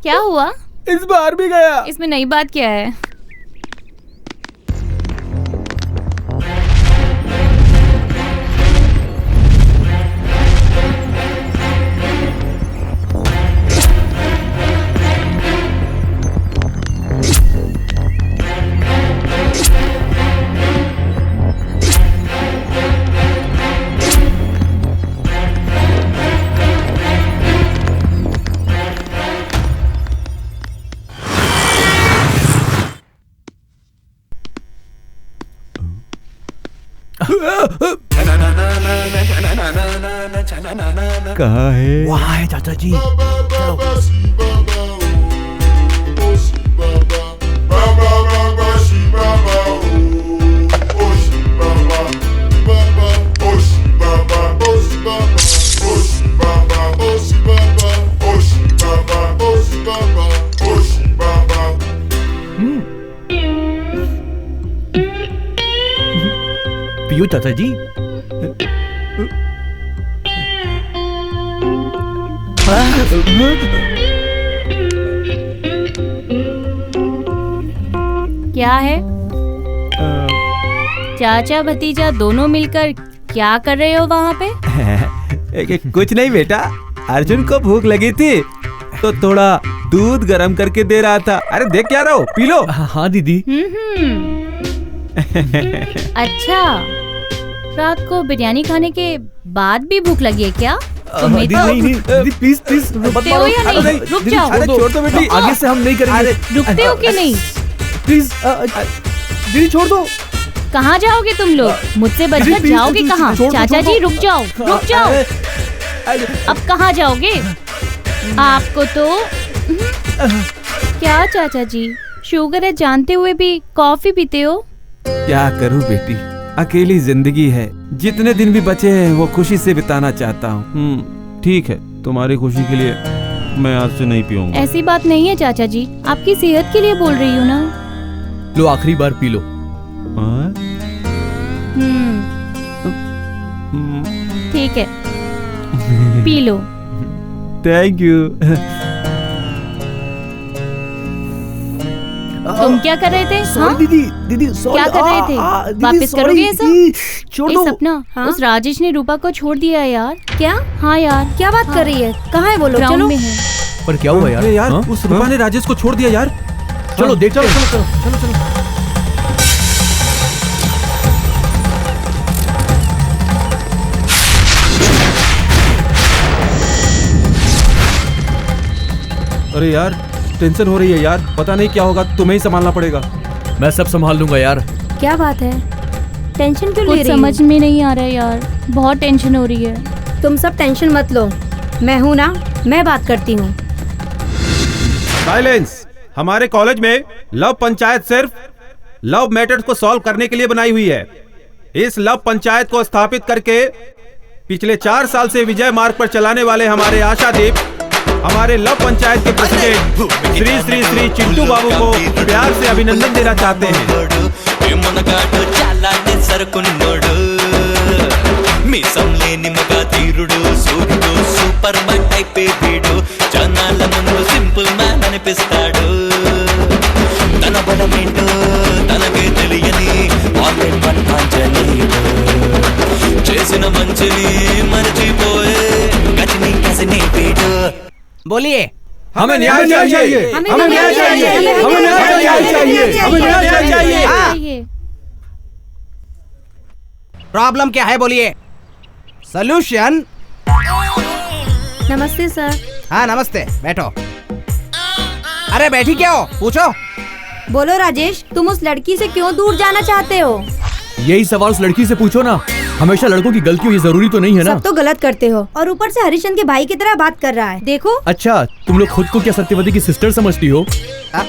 क्या हुआ? इस बार भी गया। इसमें नई बात क्या है? कहाँ है? वहाँ है चाचा जी। चलो। पियो चाचा जी। क्या है? चाचा भतीजा दोनों मिलकर क्या कर रहे हो वहाँ पे? कुछ नहीं बेटा, अर्जुन को भूख लगी थी तो थोड़ा दूध गरम करके दे रहा था। अरे देख क्या रहा हो, पी लो। हाँ दीदी। अच्छा, रात को बिरयानी खाने के बाद भी भूख लगी है क्या तुम्हें? तो नहीं दीदी, प्लीज प्लीज रुकते हो या नहीं? रुक जाओ। अरे छोड़ दो बेटी, आगे से हम नहीं करेंगे। रुकते हो कि नहीं? प्लीज दीदी छोड़ दो। कहाँ जाओगे तुम लोग? मुझसे बचकर जाओगे कहाँ? चाचा जी रुक जाओ, रुक जाओ। अब कहाँ जाओगे? आपको तो क्या चाचा जी, शुगर है जानते हुए भी कॉफी पीते हो? क्या करूं बेटी, अकेली जिंदगी है। जितने दिन भी बचे हैं वो खुशी से बिताना चाहता हूँ। ठीक है, तुम्हारी खुशी के लिए मैं आज से नहीं पीऊंगा। ऐसी बात नहीं है चाचा जी, आपकी सेहत के लिए बोल रही हूँ ना। लो आखिरी बार पी लो। ठीक है, पी लो। Thank you. तुम क्या कर रहे थे? हाँ? दीदी क्या कर रहे थे? वापस करोगे ऐसा? ए सपना, उस राजेश ने रूपा को छोड़ दिया है यार। क्या? हाँ यार। क्या बात कर रही है? कहाँ है वो लोग? ग्राउंड चलो। में है। पर क्या हुआ यार? यार उस रूपा ने राजेश को छोड़ दिया यार। चलो देखते हैं। अरे यार टेंशन हो रही है यार, पता नहीं क्या होगा, तुम्हें ही संभालना पड़ेगा। मैं सब संभाल लूंगा यार। क्या बात है? टेंशन क्यों ले कुछ रही हो? समझ में नहीं आ रहा है यार, बहुत टेंशन हो रही है। तुम सब टेंशन मत लो, मैं हूँ ना, मैं बात करती हूँ। साइलेंस। हमारे कॉलेज में लव पंचायत सिर्फ लव मैटर्स को सॉल्व करने के लिए बनाई हुई है। इस लव पंचायत को स्थापित करके पिछले 4 साल से विजय मार्ग पर चलाने वाले हमारे आशादीप हमारे लव पंचायत के प्रेसिडेंट श्री श्री श्री चिंटू बाबू को प्यार से अभिनंदन देना चाहते हैं। సూపర్ మ్యాన్ టైపే వీడు జనాల ముందు సింపుల్ మ్యాన్ అనిపిస్తాడు తన బలమేంటో తనకే తెలియని ఆన్లైన్ పట్టాంజనేయుడు చేసిన మంచిని మరచిపోయే గజని కసిని వీడు बोलिए हमें न्याय चाहिए, हमें न्याय चाहिए, हमें न्याय चाहिए, हमें न्याय चाहिए। प्रॉब्लम क्या है बोलिए, सॉल्यूशन। नमस्ते सर। हाँ नमस्ते, बैठो। अरे बैठी क्या हो, पूछो। बोलो राजेश, तुम उस लड़की से क्यों दूर जाना चाहते हो? यही सवाल उस लड़की से पूछो ना। हमेशा लड़कों की गलती हो ये जरूरी तो नहीं है ना। सब तो गलत करते हो और ऊपर से हरिश्चंद्र के भाई की तरह बात कर रहा है, देखो। अच्छा तुम लोग खुद को क्या सत्यवती की सिस्टर समझती हो?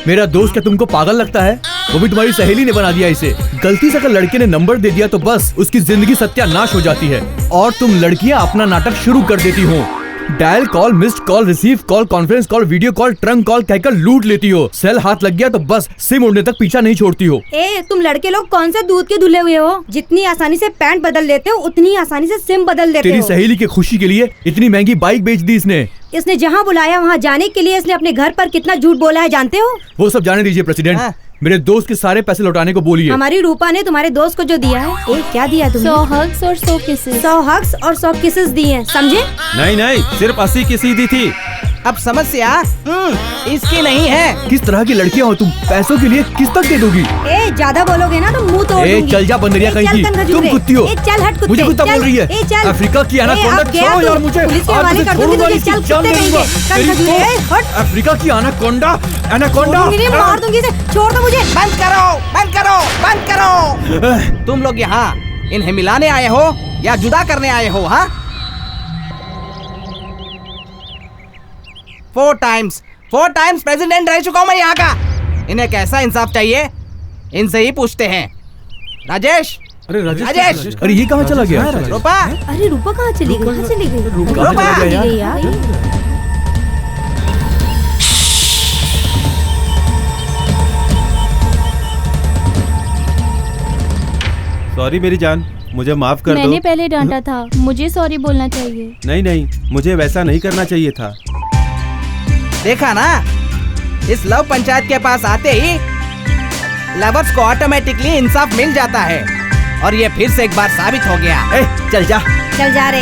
मेरा दोस्त क्या तुमको पागल लगता है? वो भी तुम्हारी सहेली ने बना दिया इसे। गलती से अगर लड़के ने नंबर दे दिया तो बस उसकी जिंदगी सत्यानाश हो जाती है और तुम लड़कियां अपना नाटक शुरू कर देती हो। Dial call, missed call, receive call, conference call, video call, trunk call कहकर लूट लेती हो। सेल हाथ लग गया तो बस सिम उड़ने तक पीछा नहीं छोड़ती हो। ए तुम लड़के लोग कौन से दूध के धुले हुए हो? जितनी आसानी से पैंट बदल लेते हो उतनी आसानी से सिम बदल देते हो। तेरी सहेली की खुशी के लिए इतनी महंगी बाइक बेच दी इसने। इसने जहाँ बुलाया वहाँ जाने के लिए इसने अपने घर पर कितना झूठ बोला है जानते हो? वो सब जाने दीजिए प्रेसिडेंट। मेरे दोस्त के सारे पैसे लौटाने को बोलिए। हमारी रूपा ने तुम्हारे दोस्त को जो दिया है, क्या दिया तुमने? 100 हग्स और 100 किसेस। 100 हग्स और 100 किसेस दिए हैं, समझे? नहीं नहीं, सिर्फ 80 की सीधी थी। अब समस्या इसकी नहीं है। किस तरह की लड़कियां हो तुम? पैसों के लिए किस तक दे दोगी? ए ज्यादा बोलोगे ना तो मुंह तोड़ दूंगी। चल जा बंदरिया कहीं की। तुम कुत्ती हो। चल हट कुत्ते। मुझे कुत्ता बोल रही है। अफ्रीका की एनाकोंडा छोड़ो यार मुझे। पुलिस के हवाले कर दूंगी तुझे। चल कुत्ते कहीं के। हट। अफ्रीका की एनाकोंडा, एनाकोंडा। मार दूंगी इसे। छोड़ दो मुझे। बंद करो, बंद करो, बंद करो। तुम लोग यहाँ इन्हें मिलाने आए हो या जुदा करने आए हो? हाँ 4 टाइम्स प्रेसिडेंट रह चुका हूं मैं यहाँ का। इन्हें कैसा इंसाफ चाहिए, इनसे ही पूछते हैं। राजेश। अरे राजेश, अरे ये कहाँ चला गया? रूपा। अरे रूपा कहाँ चली गई? कहाँ चली गई? रूपा चली गई यार। सॉरी मेरी जान, मुझे माफ कर दो। मैंने पहले डांटा था, मुझे सॉरी बोलना चाहिए। नहीं नहीं, मुझे वैसा नहीं करना चाहिए था। देखा ना, इस लव पंचायत के पास आते ही लवर्स को ऑटोमेटिकली इंसाफ मिल जाता है और ये फिर से एक बार साबित हो गया। चल जा रे।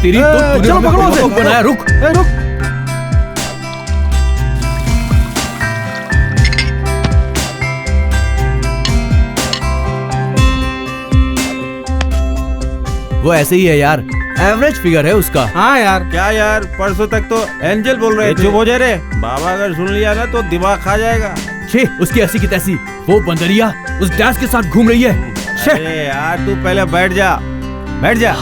तेरी तो चलो पकड़ो उसे। बनाया, रुक। रुक। वो ऐसे ही है यार, एवरेज फिगर है उसका। हाँ यार, क्या यार, परसों तक तो एंजल बोल रहे थे। चुप हो जा रे, बाबा अगर सुन लिया ना तो दिमाग खा जाएगा। छे, उसकी ऐसी की तैसी, वो बंदरिया उस डैश के साथ घूम रही है। अरे यार तू पहले बैठ जा, बैठ जा।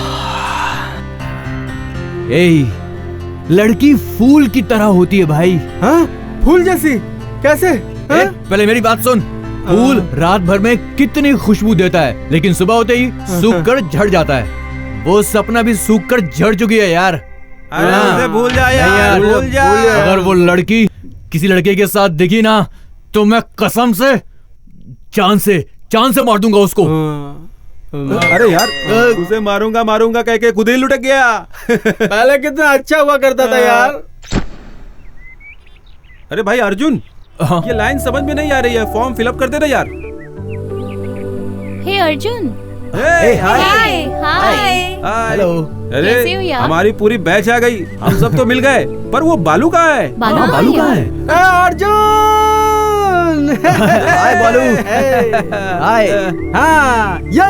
लड़की फूल की तरह होती है भाई। हाँ, फूल जैसी कैसे? पहले मेरी बात सुन। फूल रात भर में कितनी खुशबू देता है, लेकिन सुबह होते ही सूख कर झड़ जाता है। वो सपना भी सूख कर झड़ चुकी है यार। अरे उसे भूल जा यार, भूल जा। अगर वो लड़की किसी लड़के के साथ दिखी ना तो मैं कसम से चांद से मार दूंगा उसको। अरे यार, उसे मारूंगा मारूंगा कह के खुद ही लुटक गया। पहले कितना अच्छा हुआ करता था यार। अरे भाई अर्जुन, ये लाइन समझ में नहीं आ रही है, फॉर्म फिलअप कर दे ना यार। हे अर्जुन। हाय हाय। हेलो। अरे कैसे हो यार? हमारी पूरी बैच आ गई, हम सब तो मिल गए, पर वो बालू कहाँ है? बालू कहाँ है? अर्जुन। हाय बालू। हाय। हाँ, या।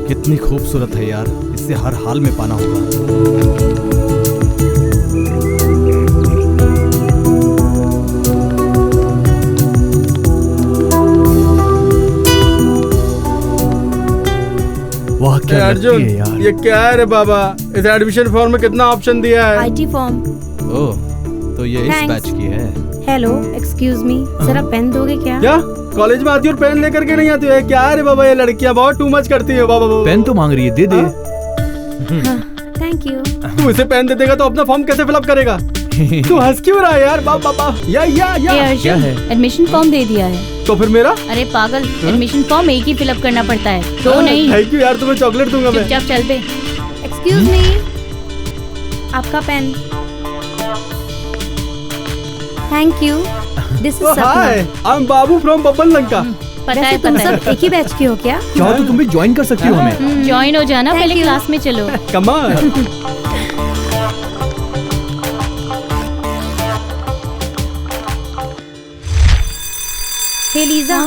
कितनी खूबसूरत है यार, इसे हर हाल में पाना होगा। वाह क्या अर्जुन, लगती है यार। ये क्या है रे बाबा? इस एडमिशन फॉर्म में कितना ऑप्शन दिया है? IT form. ओह, तो ये इस Thanks. बैच की है। हेलो, एक्सक्यूज मी, जरा पेन दोगे क्या? क्या कॉलेज में आती और पेन लेकर के नहीं आती है? क्या है रे बाबा, ये लड़कियां बहुत टू मच करती है बाबा। पेन तो मांग रही है, दे दे। Thank you. तू इसे पेन दे देगा तो अपना फॉर्म कैसे फिलअप करेगा? तू हंस क्यों रहा है यार? बाबा या क्या है? एडमिशन फॉर्म दे दिया है। तो फिर मेरा? अरे पागल, एडमिशन फॉर्म एक ही फिलअप करना पड़ता है, तो नहीं। थैंक यू यार, तुम्हें चॉकलेट दूंगा मैं। चुपचाप चल पे। एक्सक्यूज मी, आपका pen. Thank you. This is hi, I am Babu from बब्बल लंका। पता वैसे है, तुम पता है। सब एक ही बैच के हो क्या? चाहो तो तुम भी ज्वाइन कर सकती हो हमें। ज्वाइन हो जाना, पहले क्लास में चलो। कमाल। हे लीजा,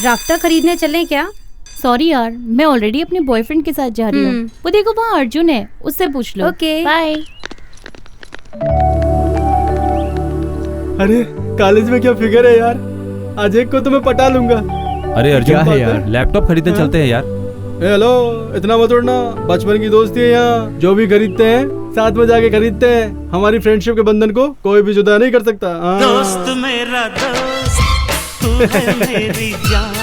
ड्राफ्टर खरीदने चलें क्या? सॉरी यार, मैं ऑलरेडी अपने बॉयफ्रेंड के साथ जा रही हूँ। वो देखो वहाँ अर्जुन है, उससे पूछ लो। Okay, bye. अरे कॉलेज में क्या फिगर है यार, आज एक को तो मैं पटा लूंगा। अरे अर्जुन क्या है यार? लैपटॉप खरीदने चलते हैं यार। हेलो, इतना मत उड़ना, बचपन की दोस्ती है यहाँ। जो भी खरीदते हैं साथ में जाके खरीदते हैं। हमारी फ्रेंडशिप के बंधन को कोई भी जुदा नहीं कर सकता। दोस्त मेरा दोस्त, तू है मेरी जान,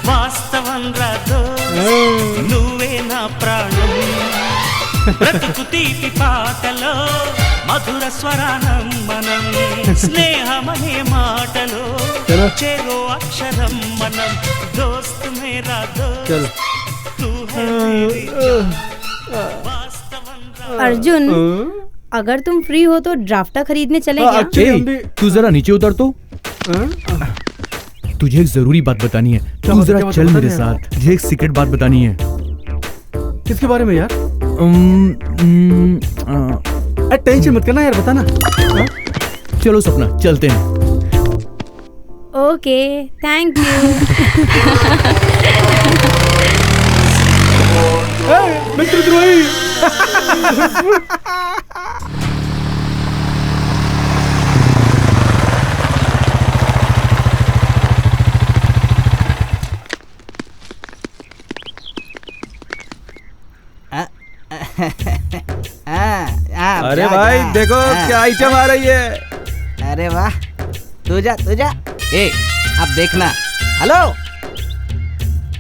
वास्तवन रा दोस्त, నువ్వే నా ప్రాణం, బ్రతుకు తీపి పాటలో మధుర స్వరానం మనం, స్నేహమనే మాటలో చెరో అక్షరం మనం, దోస్త్ మేరా దోస్త్, तू है मेरी जान, वास्तवन रा। अर्जुन, अगर तुम फ्री हो तो ड्राफ्टर खरीदने चलें क्या? तू जरा नीचे उतर तो। तुझे एक जरूरी बात बतानी है, तू जरा चल मेरे साथ। मुझे एक सीक्रेट बात बतानी है। किसके बारे में यार? टेंशन मत करना यार, बताना। चलो सपना, चलते हैं। Okay, thank you. मित्रद्रोही। अरे भाई देखो क्या आइटम आ रही है। अरे वाह, तू तू जा ए अब देखना। हेलो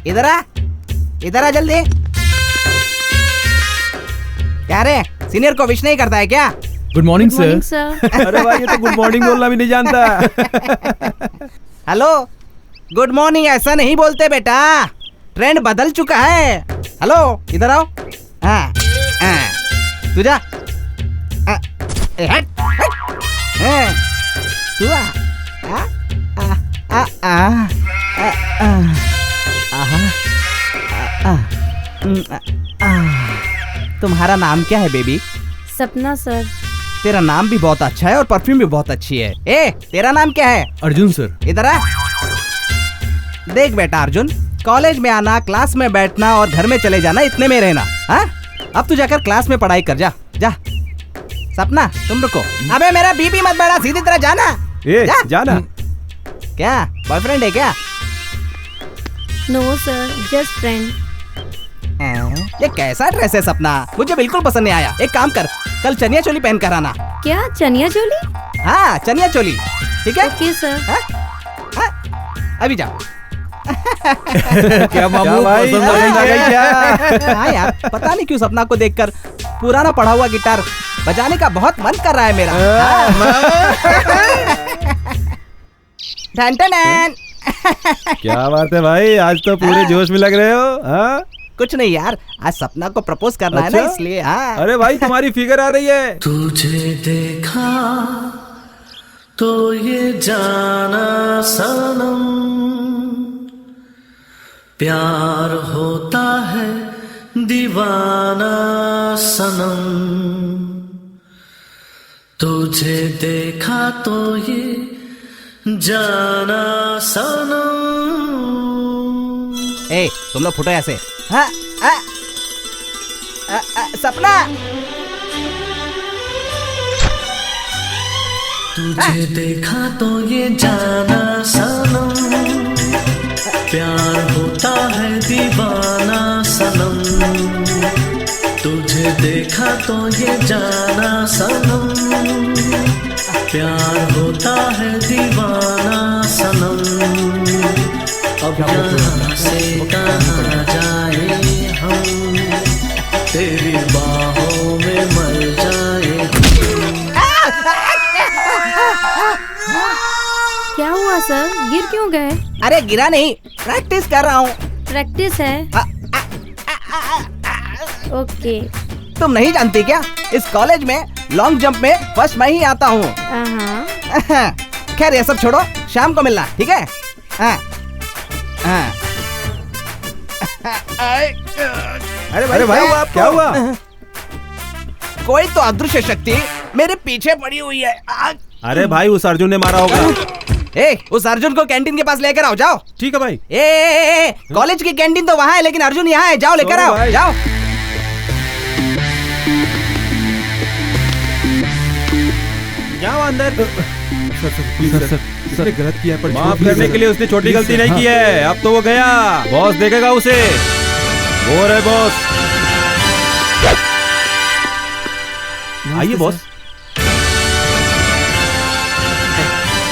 इधर आ जल्दी। क्या रे सीनियर को विश नहीं करता है क्या? Good morning sir. अरे भाई ये तो गुड मॉर्निंग बोलना भी नहीं जानता। हेलो गुड मॉर्निंग ऐसा नहीं बोलते बेटा, ट्रेंड बदल चुका है। हेलो इधर आओ। हाँ तू जा। तू तुम्हारा नाम क्या है बेबी? सपना सर। तेरा नाम भी बहुत अच्छा है और परफ्यूम भी बहुत अच्छी है। ए तेरा नाम क्या है? अर्जुन सर। इधर आ। देख बेटा अर्जुन, कॉलेज में आना, क्लास में बैठना और घर में चले जाना, इतने में रहना। हाँ अब तू जाकर क्लास में पढ़ाई कर। जा जा। सपना तुम रुको। अबे मेरा बीपी मत बढ़ा, सीधी तरह जाना। जाना। क्या बॉयफ्रेंड है क्या? No sir just friend. ये कैसा ड्रेस है सपना? मुझे बिल्कुल पसंद नहीं आया। एक काम कर, कल चनिया चोली पहन कर आना। क्या चनिया चोली? हाँ चनिया चोली, ठीक है? Okay sir. अभी जाओ। क्या मामू पसंद आ गई क्या? हाँ यार, पता नहीं क्यों सपना को देखकर पुराना पड़ा हुआ गिटार बजाने का बहुत मन कर रहा है मेरा। क्या बात है भाई, आज तो पूरे जोश में लग रहे हो। हाँ कुछ नहीं यार, आज सपना को प्रपोज करना है ना, इसलिए। हाँ अरे भाई तुम्हारी फिगर आ रही है। तुझे देखा तो ये जाना सनम, प्यार होता है दीवाना सनम। तुझे देखा तो ये जाना सनम। ए तुम लोग फुटो ऐसे। हाँ सपना तुझे देखा तो ये जाना सनम, प्यार होता है दीवाना सनम। तुझे देखा तो ये जाना सनम, प्यार होता है दीवाना सनम। अब यहाँ से कहाँ जाए हम, तेरी बाहों में मर जाए। क्या हुआ सर, गिर क्यों गए? अरे गिरा नहीं, प्रैक्टिस कर रहा हूँ। प्रैक्टिस है? ओके। तुम नहीं जानती क्या, इस कॉलेज में लॉन्ग जंप में फर्स्ट मैं ही आता हूँ। खैर ये सब छोड़ो, शाम को मिलना, ठीक है? अरे भाई क्या हुआ? कोई तो अदृश्य शक्ति मेरे पीछे पड़ी हुई है। अरे भाई उस अर्जुन ने मारा होगा। उस अर्जुन को कैंटीन के पास लेकर आओ, जाओ। ठीक है भाई। कॉलेज की कैंटीन तो वहाँ है, लेकिन अर्जुन यहाँ है, जाओ लेकर आओ, जाओ। जाओ अंदर। सर गलत किया पर माफ करने के लिए उसने छोटी गलती नहीं की है। अब तो वो गया, बॉस देखेगा उसे। वो रहे बॉस। आइए बॉस।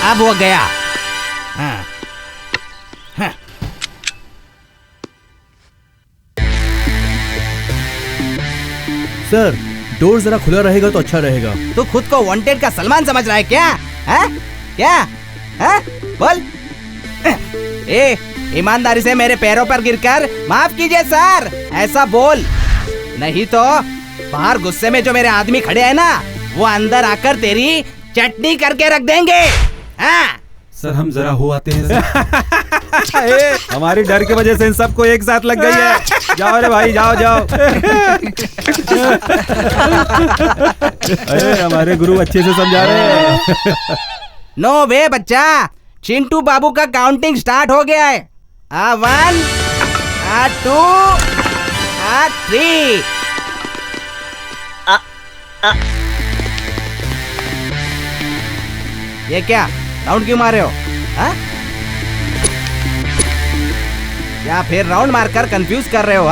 अब वो गया। सर डोर जरा खुला रहेगा तो अच्छा रहेगा। तू खुद को वांटेड का सलमान समझ रहा है क्या? क्या? बोल। ईमानदारी से मेरे पैरों पर गिरकर माफ कीजिए सर ऐसा बोल, नहीं तो बाहर गुस्से में जो मेरे आदमी खड़े हैं ना, वो अंदर आकर तेरी चटनी करके रख देंगे। सर हम जरा हो आते हैं सर। हमारी डर की वजह से इन सबको एक साथ लग गई है। जाओ रे भाई, जाओ जाओ। अरे हमारे गुरु अच्छे से समझा रहे हैं। नो वे बच्चा, चिंटू बाबू का काउंटिंग स्टार्ट हो गया है। 1 2 3। ये क्या राउंड क्यों मार रहे हो? या फिर राउंड मारकर कंफ्यूज कर रहे हो?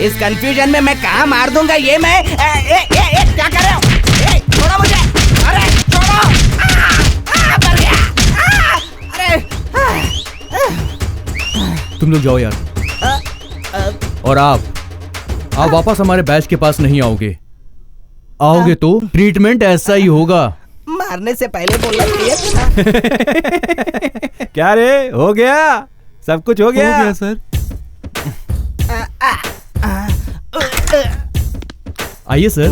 इस कंफ्यूजन में मैं कहाँ मार दूंगा ये मैं। क्या कर रहे हो? छोड़ो मुझे। अरे छोड़ो। मर गया। तुम लोग जाओ यार। और आप वापस हमारे बैच के पास नहीं आओगे। आओगे तो ट्रीटमेंट ऐसा ही होगा। मारने से पहले बोलना चाहिए था। क्या रे, हो गया? सब कुछ हो गया? हो गया सर। आइए सर।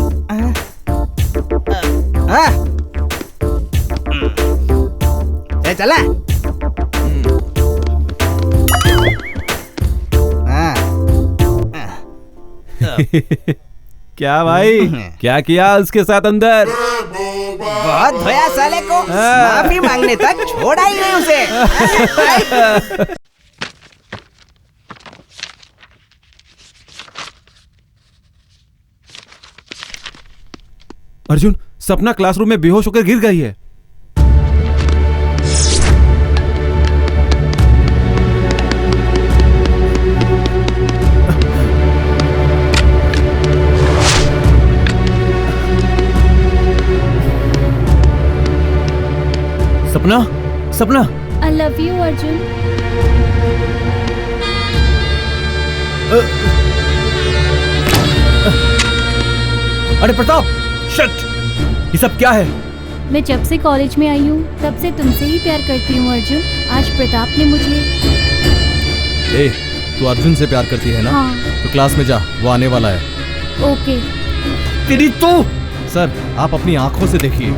चला। क्या भाई, क्या किया उसके साथ अंदर? बहुत धोया साले को, माफी मांगने तक छोड़ा ही नहीं उसे। अर्जुन, सपना क्लासरूम में बेहोश होकर गिर गई है। सपना, सपना। I love you Arjun. अरे प्रताप, शिट! ये सब क्या है? मैं जब से कॉलेज में आई हूँ तब से तुमसे ही प्यार करती हूँ अर्जुन। आज प्रताप ने मुझे। ए, तू अर्जुन से प्यार करती है ना? हाँ। तो क्लास में जा, वो आने वाला है। ओके। तेरी तो। सर, आप अपनी आंखों से देखिए।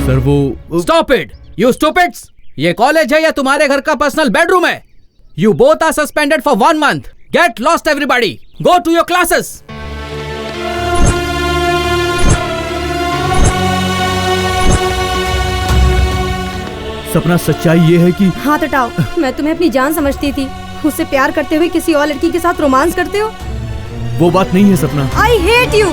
सर वो। Stop it, you stupids! ये कॉलेज है या तुम्हारे घर का पर्सनल बेडरूम है? You both are suspended for 1 month. Get lost everybody. Go to your classes. सपना, सच्चाई ये है कि। हाथ हटाओ, मैं तुम्हें अपनी जान समझती थी। उससे प्यार करते हुए किसी और लड़की के साथ रोमांस करते हो। वो बात नहीं है सपना। I hate you.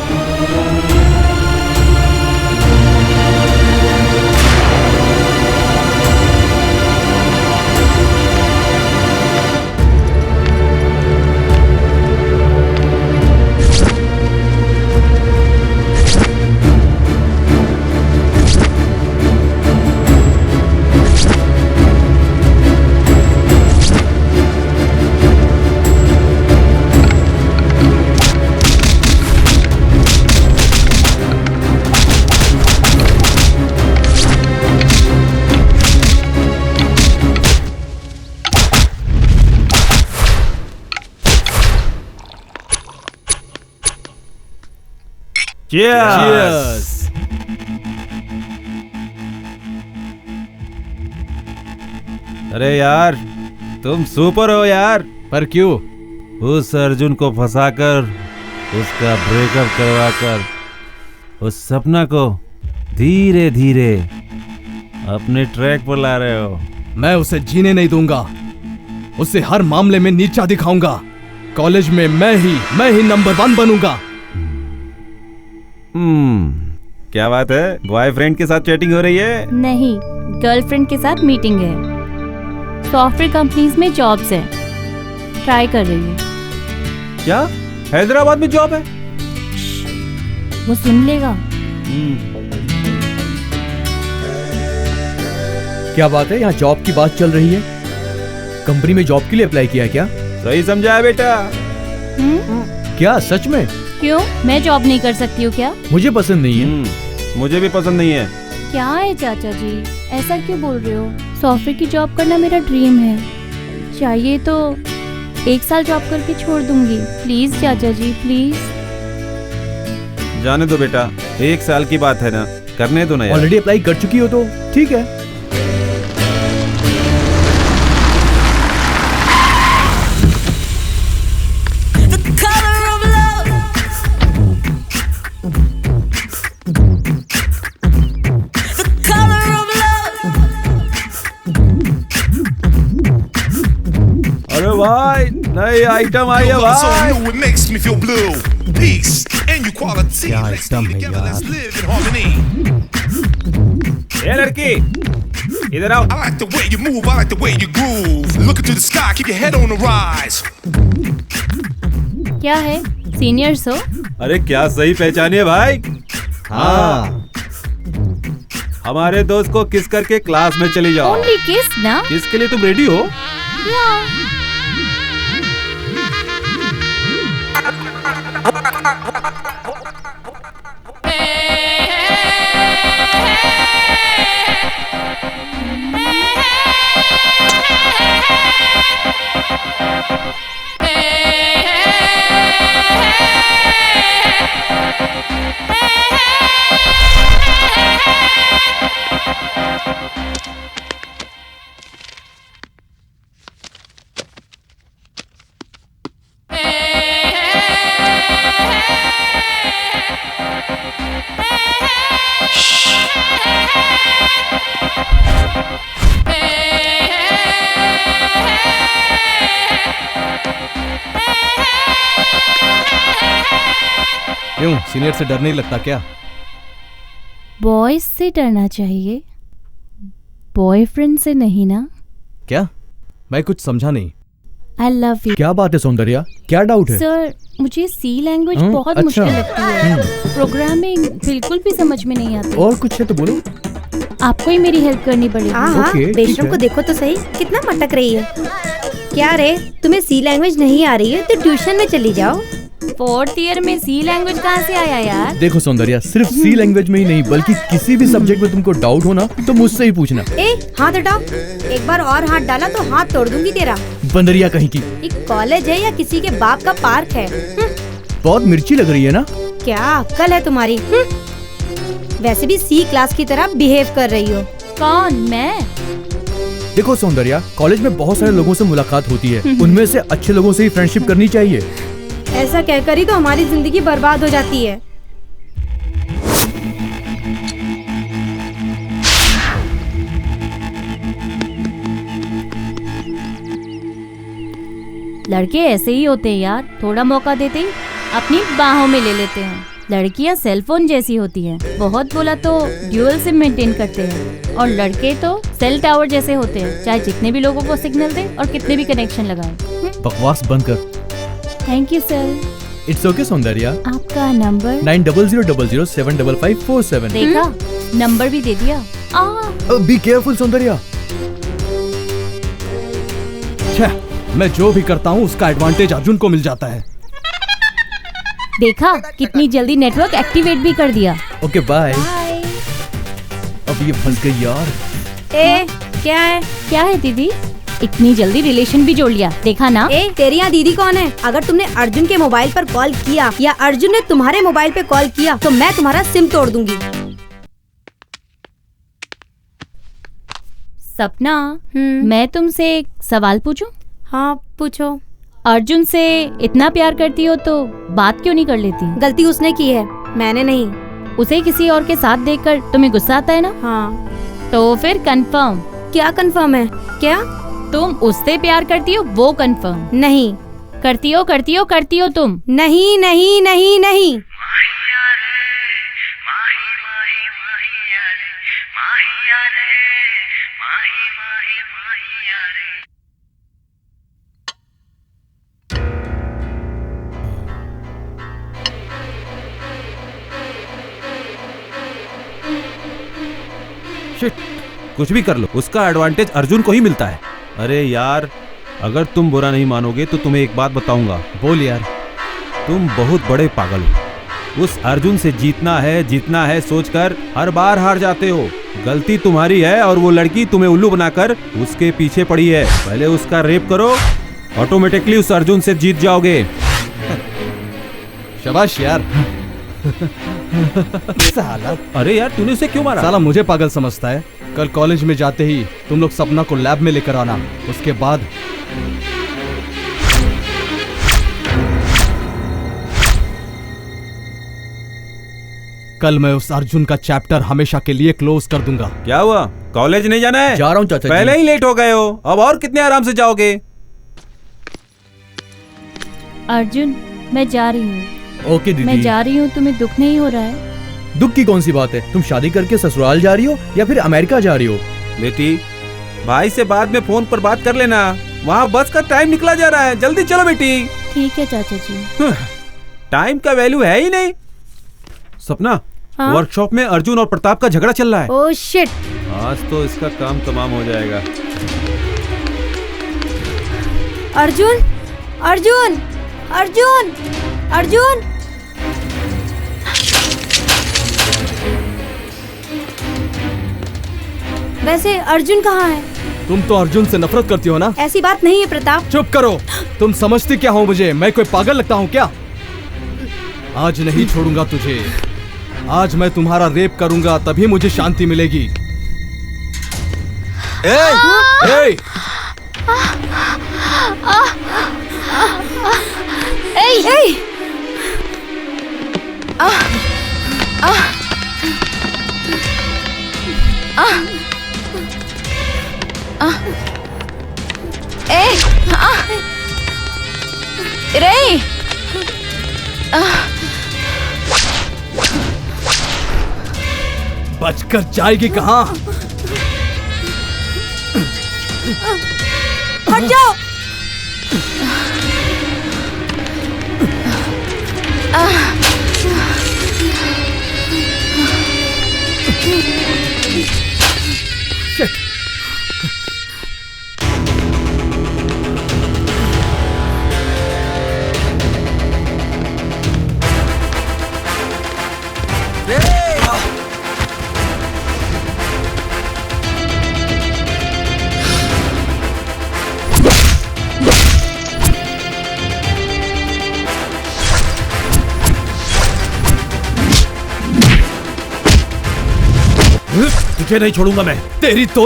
Cheers! अरे यार, तुम सुपर हो यार। पर क्यों? उस अर्जुन को फंसाकर, उसका ब्रेकअप करवाकर, उस सपना को धीरे धीरे अपने ट्रैक पर ला रहे हो। मैं उसे जीने नहीं दूंगा। उसे हर मामले में नीचा दिखाऊंगा। कॉलेज में मैं ही नंबर 1 बनूंगा। क्या बात है? बॉयफ्रेंड के साथ चैटिंग हो रही है? नहीं, गर्लफ्रेंड के साथ मीटिंग है। सॉफ्टवेयर कंपनीज में जॉब्स हैं। ट्राई कर रही हूँ। क्या हैदराबाद में जॉब है? वो सुन लेगा। क्या बात है, यहाँ जॉब की बात चल रही है? कंपनी में जॉब के लिए अप्लाई किया क्या? सही समझा है बेटा। क्या सच में? क्यों, मैं जॉब नहीं कर सकती हूँ क्या? मुझे पसंद नहीं है। मुझे भी पसंद नहीं है। क्या है चाचा जी, ऐसा क्यों बोल रहे हो? सॉफ्टवेयर की जॉब करना मेरा ड्रीम है। चाहिए तो 1 साल जॉब करके छोड़ दूंगी। प्लीज चाचा जी, प्लीज। जाने दो बेटा, 1 साल की बात है ना, करने दो ना यार। ऑलरेडी अप्लाई कर चुकी हो तो ठीक है। भाई, नई आइटम आई है भाई। क्या आइटम है यार? ये लड़की, इधर आओ। क्या है, सीनियर्स हो? अरे क्या सही पहचानिए भाई। हाँ, हमारे दोस्त को किस करके क्लास में चली जाओ। ओनली किस ना? किस के लिए तुम रेडी हो? क्यों, सीनियर से डर नहीं लगता क्या? बॉयज से डरना चाहिए, बॉयफ्रेंड से नहीं ना। क्या? मैं कुछ समझा नहीं। I love you. क्या बात है सौंदर्या, क्या डाउट है? सर, मुझे सी लैंग्वेज बहुत अच्छा। मुश्किल लगती है। प्रोग्रामिंग बिल्कुल भी समझ में नहीं आती। और कुछ है तो बोलो। आपको ही मेरी हेल्प करनी पड़ेगी। हाँ, बेशरम को देखो तो सही, कितना मटक रही है। क्या रे, तुम्हें सी लैंग्वेज नहीं आ रही है तो ट्यूशन में चली जाओ। 4th ईयर में सी लैंग्वेज कहाँ से आया यार? देखो सौंदर्या, सिर्फ सी लैंग्वेज में ही नहीं बल्कि किसी भी सब्जेक्ट में तुमको डाउट हो ना तो मुझसे ही पूछना। हाथ हटाओ, एक बार और हाथ डाला तो हाथ तोड़ दूंगी तेरा। बंदरिया कहीं की। एक कॉलेज है या किसी के बाप का पार्क है? बहुत मिर्ची लग रही है ना? क्या अक्ल है तुम्हारी? वैसे भी सी क्लास की तरह बिहेव कर रही हो। कौन, मैं? देखो सौंदर्या, कॉलेज में बहुत सारे लोगों से मुलाकात होती है, उनमें से अच्छे लोगों से ही फ्रेंडशिप करनी चाहिए। ऐसा कहकर ही तो हमारी जिंदगी बर्बाद हो जाती है। लड़के ऐसे ही होते हैं यार, थोड़ा मौका देते ही अपनी बाहों में ले लेते हैं। लड़कियां सेलफोन जैसी होती हैं, बहुत बोला तो ड्यूअल सिम मेंटेन करते हैं, और लड़के तो सेल टावर जैसे होते हैं, चाहे जितने भी लोगों को सिग्नल दे और कितने भी कनेक्शन लगाए। बकवास बंद कर। Thank you sir. It's okay Soundarya. आपका नंबर 9000075547। देखा, नंबर भी दे दिया। Be careful Soundarya. मैं जो भी करता हूँ उसका एडवांटेज अर्जुन को मिल जाता है। देखा, कितनी जल्दी नेटवर्क एक्टिवेट भी कर दिया। Okay bye. अब ये फंस गई यार। क्या है? क्या है दीदी? इतनी जल्दी रिलेशन भी जोड़ लिया, देखा ना? तेरी यहाँ दीदी कौन है? अगर तुमने अर्जुन के मोबाइल पर कॉल किया या अर्जुन ने तुम्हारे मोबाइल पे कॉल किया तो मैं तुम्हारा सिम तोड़ दूंगी। सपना, मैं तुमसे एक सवाल पूछूं? हाँ पूछो। अर्जुन से इतना प्यार करती हो तो बात क्यों नहीं कर लेती? गलती उसने की है, मैंने नहीं। उसे किसी और के साथ देखकर तुम्हें गुस्सा आता है ना? हाँ। तो फिर कंफर्म। क्या कंफर्म है? क्या तुम उससे प्यार करती हो वो कंफर्म? नहीं। करती हो तुम? नहीं नहीं नहीं नहीं। कुछ भी कर लो, उसका एडवांटेज अर्जुन को ही मिलता है। अरे यार, अगर तुम बुरा नहीं मानोगे तो तुम्हें एक बात बताऊंगा। बोल यार। तुम बहुत बड़े पागल हो। उस अर्जुन से जीतना है सोचकर हर बार हार जाते हो। गलती तुम्हारी है और वो लड़की तुम्हें उल्लू बनाकर उसके पीछे पड़ी है। पहले उसका रेप करो, ऑटोमेटिकली उस अर्जुन से जीत जाओगे। शाबाश यार। साला। अरे यार, तूने उसे क्यों मारा? साला मुझे पागल समझता है। कल कॉलेज में जाते ही तुम लोग सपना को लैब में लेकर आना, उसके बाद कल मैं उस अर्जुन का चैप्टर हमेशा के लिए क्लोज कर दूंगा। क्या हुआ, कॉलेज नहीं जाना है? जा रहा हूँ चाचा जी। पहले ही लेट हो गए हो, अब और कितने आराम से जाओगे? अर्जुन, मैं जा रही हूँ। ओके दीदी। मैं जा रही हूँ, तुम्हें दुख नहीं हो रहा है? दुख की कौन सी बात है? तुम शादी करके ससुराल जा रही हो या फिर अमेरिका जा रही हो? बेटी, भाई से बाद में फोन पर बात कर लेना, वहाँ बस का टाइम निकला जा रहा है। जल्दी चलो बेटी। ठीक है चाचा जी। टाइम का वैल्यू है ही नहीं। सपना, हाँ? वर्कशॉप में अर्जुन और प्रताप का झगड़ा चल रहा है। Oh shit. आज तो इसका काम तमाम हो जाएगा। अर्जुन अर्जुन अर्जुन अर्जुन। वैसे अर्जुन कहाँ है? तुम तो अर्जुन से नफरत करती हो ना? ऐसी बात नहीं है प्रताप। चुप करो। तुम समझती क्या हो मुझे? मैं कोई पागल लगता हूँ क्या? आज नहीं छोड़ूंगा तुझे। आज मैं तुम्हारा रेप करूंगा, तभी मुझे शांति मिलेगी। ए! ए! बचकर जाएगी कहाँ? हट जाओ। तुझे नहीं छोड़ूंगा मैं। तेरी तो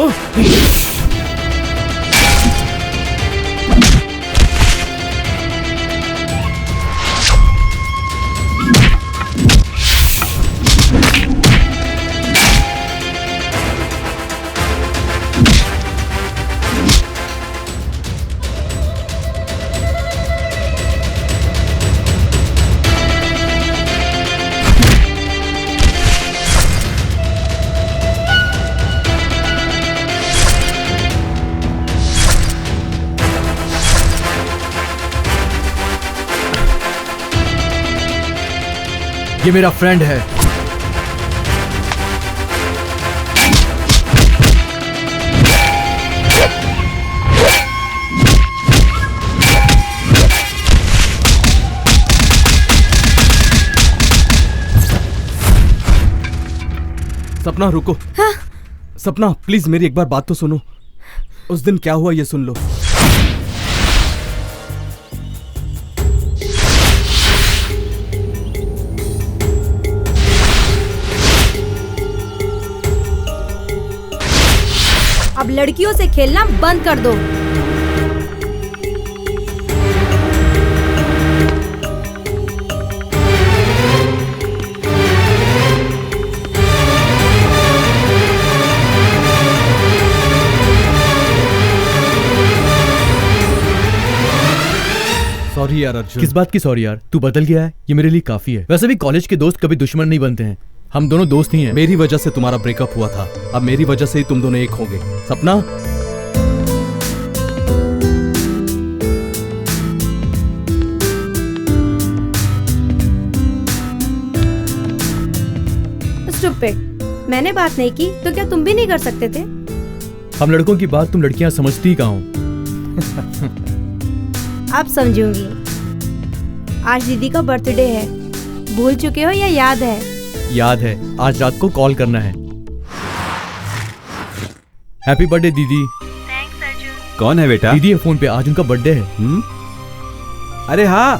ये मेरा फ्रेंड है। सपना रुको। हाँ? सपना प्लीज मेरी एक बार बात तो सुनो। उस दिन क्या हुआ ये सुन लो। अब लड़कियों से खेलना बंद कर दो। सॉरी यार अर्जुन। किस बात की सॉरी यार? तू बदल गया है, ये मेरे लिए काफी है। वैसे भी कॉलेज के दोस्त कभी दुश्मन नहीं बनते हैं, हम दोनों दोस्त ही हैं। मेरी वजह से तुम्हारा ब्रेकअप हुआ था, अब मेरी वजह से ही तुम दोनों एक होगे। सपना स्टूपिड। मैंने बात नहीं की तो क्या तुम भी नहीं कर सकते थे? हम लड़कों की बात तुम लड़कियां समझती ही कहाँ हो? अब समझूंगी। आज दीदी का बर्थडे है, भूल चुके हो या याद है? याद है, आज रात को कॉल करना है। हैप्पी बर्थडे दीदी। कौन है बेटा? दीदी है फोन पे, आज उनका बर्थडे है। अरे हाँ,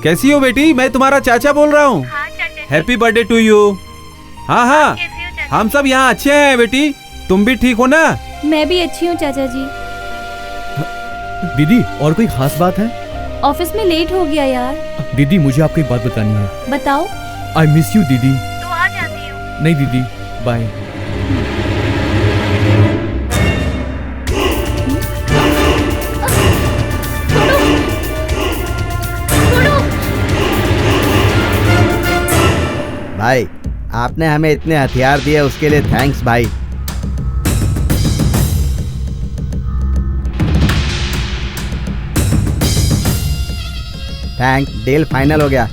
कैसी हो बेटी? मैं तुम्हारा चाचा बोल रहा हूँ। Happy birthday to you. हाँ हाँ, हम सब यहाँ अच्छे हैं बेटी, तुम भी ठीक हो ना? मैं भी अच्छी हूँ चाचा जी। दीदी और कोई खास बात है? ऑफिस में लेट हो गया यार। दीदी मुझे आपको एक बात बतानी है। बताओ। आई मिस यू दीदी। तो आ जाती हूँ। नहीं दीदी, बाय। भाई आपने हमें इतने हथियार दिए उसके लिए थैंक्स भाई। थैंक्स, डील फाइनल हो गया।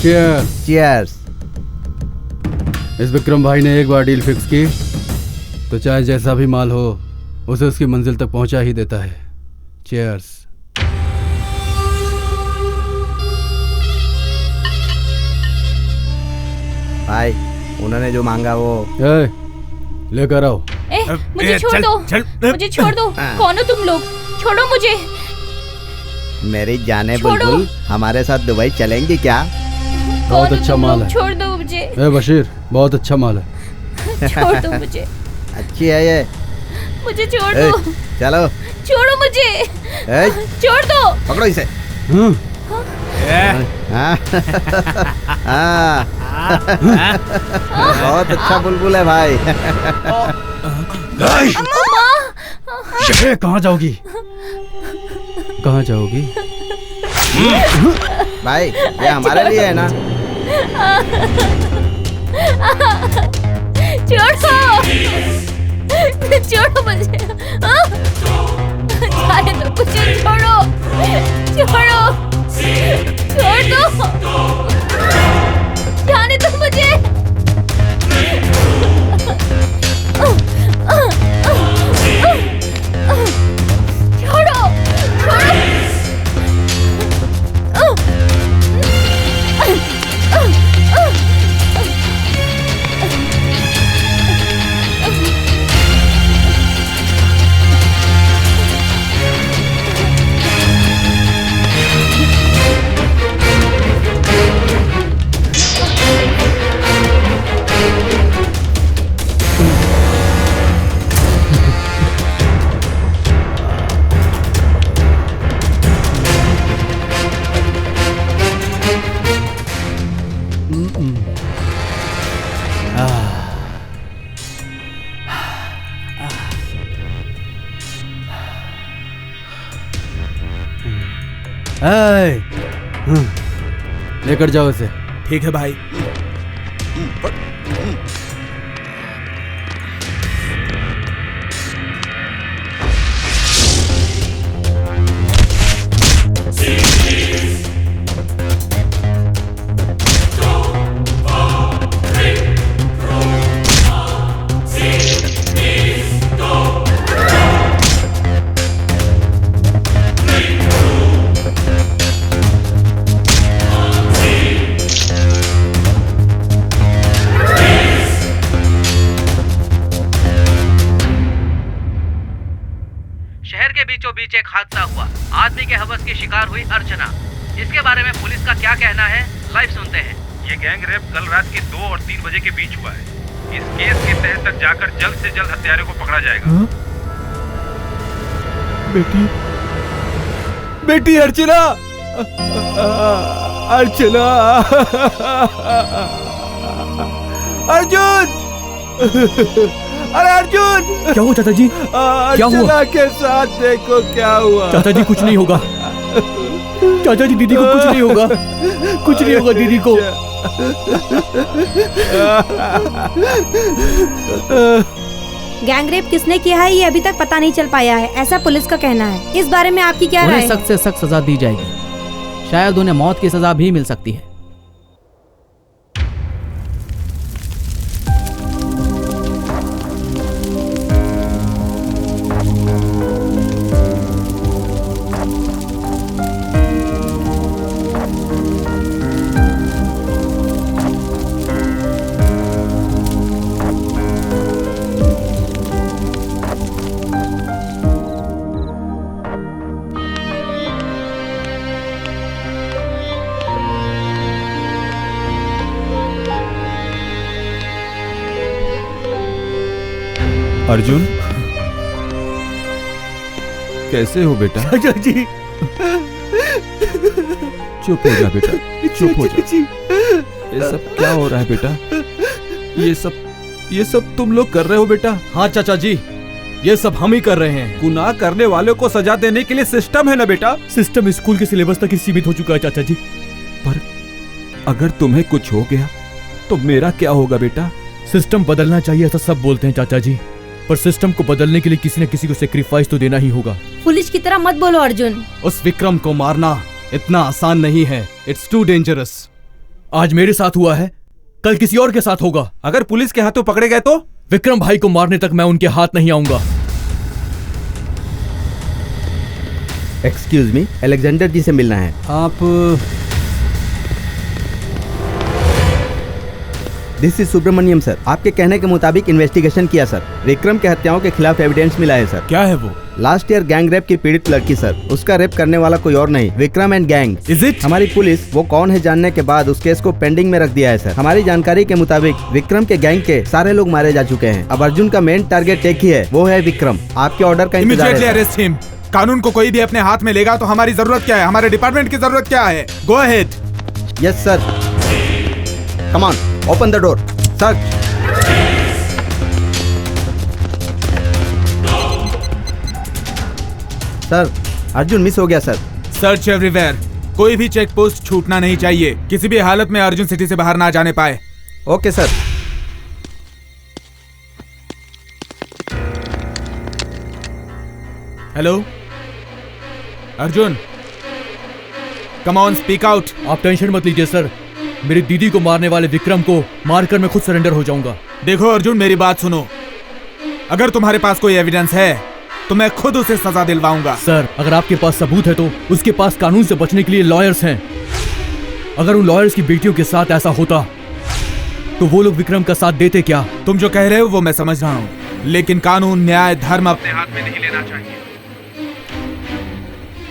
चीयर्स। चीयर्स। इस विक्रम भाई ने एक बार डील फिक्स की तो चाहे जैसा भी माल हो उसे उसकी मंजिल तक पहुंचा ही देता है। चीयर्स। भाई उन्होंने जो मांगा वो लेकर आओ। मुझे छोड़ दो, मुझे छोड़ दो। कौन हो तुम लोग? छोड़ो मुझे। मेरी जाने बुलबुल, हमारे साथ दुबई चलेंगी क्या? बहुत अच्छा माल है। छोड़ दो मुझे। बशीर, बहुत अच्छा माल है। छोड़ दो मुझे। अच्छी है ये। मुझे छोड़ दो। चलो। छोड़ो मुझे। छोड़ दो। पकड़ो इसे। बहुत अच्छा बुलबुल है भाई। कहाँ जाओगी? कहाँ जाओगी? भाई ये हमारे लिए है ना। छोड़ो, छोड़ो मुझे। जाने दो मुझे, छोड़ो, छोड़ो, छोड़ दो, जाने दो मुझे। छोड़ो, लेकर जाओ इसे। ठीक है भाई। बीच एक हादसा हुआ। आदमी के हवस की शिकार हुई अर्चना। इसके बारे में पुलिस का क्या कहना है, लाइव सुनते हैं। ये गैंग रेप कल रात के 2 और 3 बजे के बीच हुआ है। इस केस के तह तक जाकर जल्द से जल्द हत्यारे को पकड़ा जाएगा। बेटी, बेटी अर्चना, अर्चना, अर्जुन, अरे अर्जुन! क्या हुआ चाचा जी? क्या हुआ? अर्चना के साथ देखो क्या हुआ। चाचा जी कुछ नहीं होगा। चाचा जी दीदी को कुछ नहीं होगा, कुछ नहीं होगा दीदी को। गैंग रेप किसने किया है ये अभी तक पता नहीं चल पाया है, ऐसा पुलिस का कहना है। इस बारे में आपकी क्या राय है? सख्त से सख्त सजा दी जाएगी। शायद उन्हें मौत की सजा भी मिल सकती है। अर्जुन, कैसे हो बेटा? चाचा जी, चुप हो जा बेटा, चुप हो जा। ये सब क्या हो रहा है बेटा? ये सब तुम लोग कर रहे हो बेटा? हाँ चाचा जी, ये सब हम ही कर रहे हैं। गुनाह करने वालों को सजा देने के लिए सिस्टम है ना बेटा? सिस्टम स्कूल के सिलेबस तक ही सीमित हो चुका है चाचा जी। पर अगर तुम्हें कुछ हो गया तो मेरा क्या होगा बेटा? सिस्टम बदलना चाहिए ऐसा सब बोलते हैं चाचा जी, पर सिस्टम को बदलने के लिए किसी न किसी को सेक्रीफाइस तो देना ही होगा। पुलिस की तरह मत बोलो अर्जुन। उस विक्रम को मारना इतना आसान नहीं है। It's too dangerous. आज मेरे साथ हुआ है, कल किसी और के साथ होगा। अगर पुलिस के हाथों पकड़े गए तो? विक्रम भाई को मारने तक मैं उनके हाथ नहीं आऊंगा। एक्सक्यूज मी, अलेक्जेंडर जी से मिलना है। आप दिस इज सुब्रमण्यम सर। आपके कहने के मुताबिक इन्वेस्टिगेशन किया सर। विक्रम के हत्याओं के खिलाफ एविडेंस मिला है सर। क्या है वो? लास्ट ईयर गैंग रेप की पीड़ित लड़की सर। उसका रेप करने वाला कोई और नहीं, Vikram and gang. Is it? हमारी पुलिस वो कौन है जानने के बाद उस केस को पेंडिंग में रख दिया है सर। हमारी जानकारी के मुताबिक विक्रम के गैंग के सारे लोग मारे जा चुके हैं। अब अर्जुन का मेन टारगेट एक ही है, वो है विक्रम। आपके ऑर्डर का इंतजार है। Arrest him. कानून को कोई भी अपने हाथ में लेगा तो हमारी जरूरत क्या है? हमारे डिपार्टमेंट की जरूरत क्या है? Go ahead. Yes sir. Come on, open the door. Search. Sir, Arjun miss हो गया सर। Search everywhere. कोई भी चेक पोस्ट छूटना नहीं चाहिए। किसी भी हालत में अर्जुन सिटी से बाहर ना जाने पाए। Okay sir. Hello Arjun, come on, speak out. आप टेंशन मत लीजिए सर, मेरी दीदी को मारने वाले विक्रम को मारकर मैं खुद सरेंडर हो जाऊंगा। देखो अर्जुन, मेरी बात सुनो। अगर तुम्हारे पास कोई एविडेंस है तो मैं खुद उसे सजा दिलवाऊंगा। सर, अगर आपके पास सबूत है तो उसके पास कानून से बचने के लिए लॉयर्स हैं। अगर उन लॉयर्स की बेटियों के साथ ऐसा होता तो वो लोग विक्रम का साथ देते क्या? तुम जो कह रहे हो वो मैं समझ रहा हूँ, लेकिन कानून, न्याय, धर्म अपने हाथ में नहीं लेना चाहिए।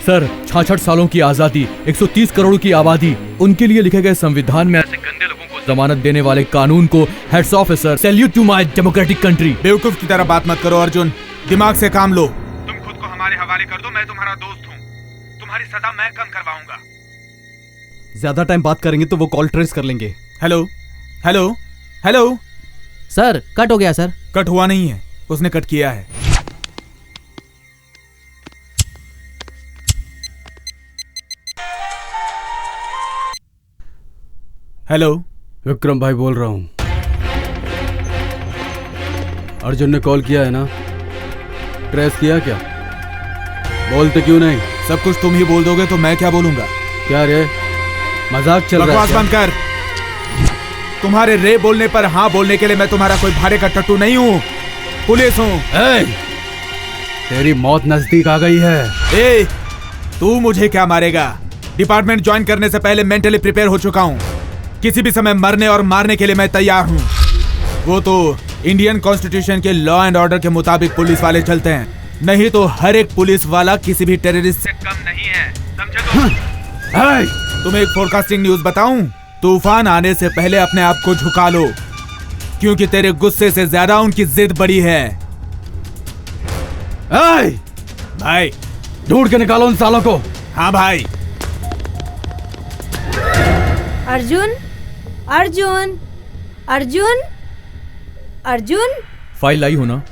सर, 66 सालों की आजादी, 130 करोड़ की आबादी, उनके लिए लिखे गए संविधान में ऐसे गंदे लोगों को जमानत देने वाले कानून को हेड्स ऑफ है sir. Salute to my democratic country. बेवकूफ की तरह बात मत करो अर्जुन, दिमाग से काम लो। तुम खुद को हमारे हवाले कर दो, मैं तुम्हारा दोस्त हूँ। तुम्हारी सजा मैं कम करवाऊंगा। ज्यादा टाइम बात करेंगे तो वो कॉल ट्रेस कर लेंगे। Hello hello hello sir, cut हो गया सर। कट हुआ नहीं है, उसने कट किया है। हेलो, विक्रम भाई बोल रहा हूँ। अर्जुन ने कॉल किया है ना? ट्रेस किया क्या? बोलते क्यों नहीं? सब कुछ तुम ही बोल दोगे तो मैं क्या बोलूंगा? क्या रे, मजाक चल रहा है? बकवास बंद कर। तुम्हारे रे बोलने पर हाँ बोलने के लिए मैं तुम्हारा कोई भाड़े का टट्टू नहीं हूँ, पुलिस हूँ। तेरी मौत नजदीक आ गई है। ए, तू मुझे क्या मारेगा? डिपार्टमेंट ज्वाइन करने से पहले मेंटली प्रिपेयर हो चुका हूँ। किसी भी समय मरने और मारने के लिए मैं तैयार हूँ। वो तो इंडियन कॉन्स्टिट्यूशन के लॉ एंड ऑर्डर के मुताबिक पुलिस वाले चलते हैं, नहीं तो हर एक पुलिस वाला किसी भी टेररिस्ट से कम नहीं है, समझे तुम? तुम्हें एक फोरकास्टिंग न्यूज बताऊं? तूफान आने से पहले अपने आप को झुका लो, क्योंकि तेरे गुस्से से ज्यादा उनकी जिद बड़ी है। भाई, ढूंढ के निकालो उन सालों को। हाँ भाई। अर्जुन, अर्जुन, अर्जुन, अर्जुन। फाइल लाई हो ना?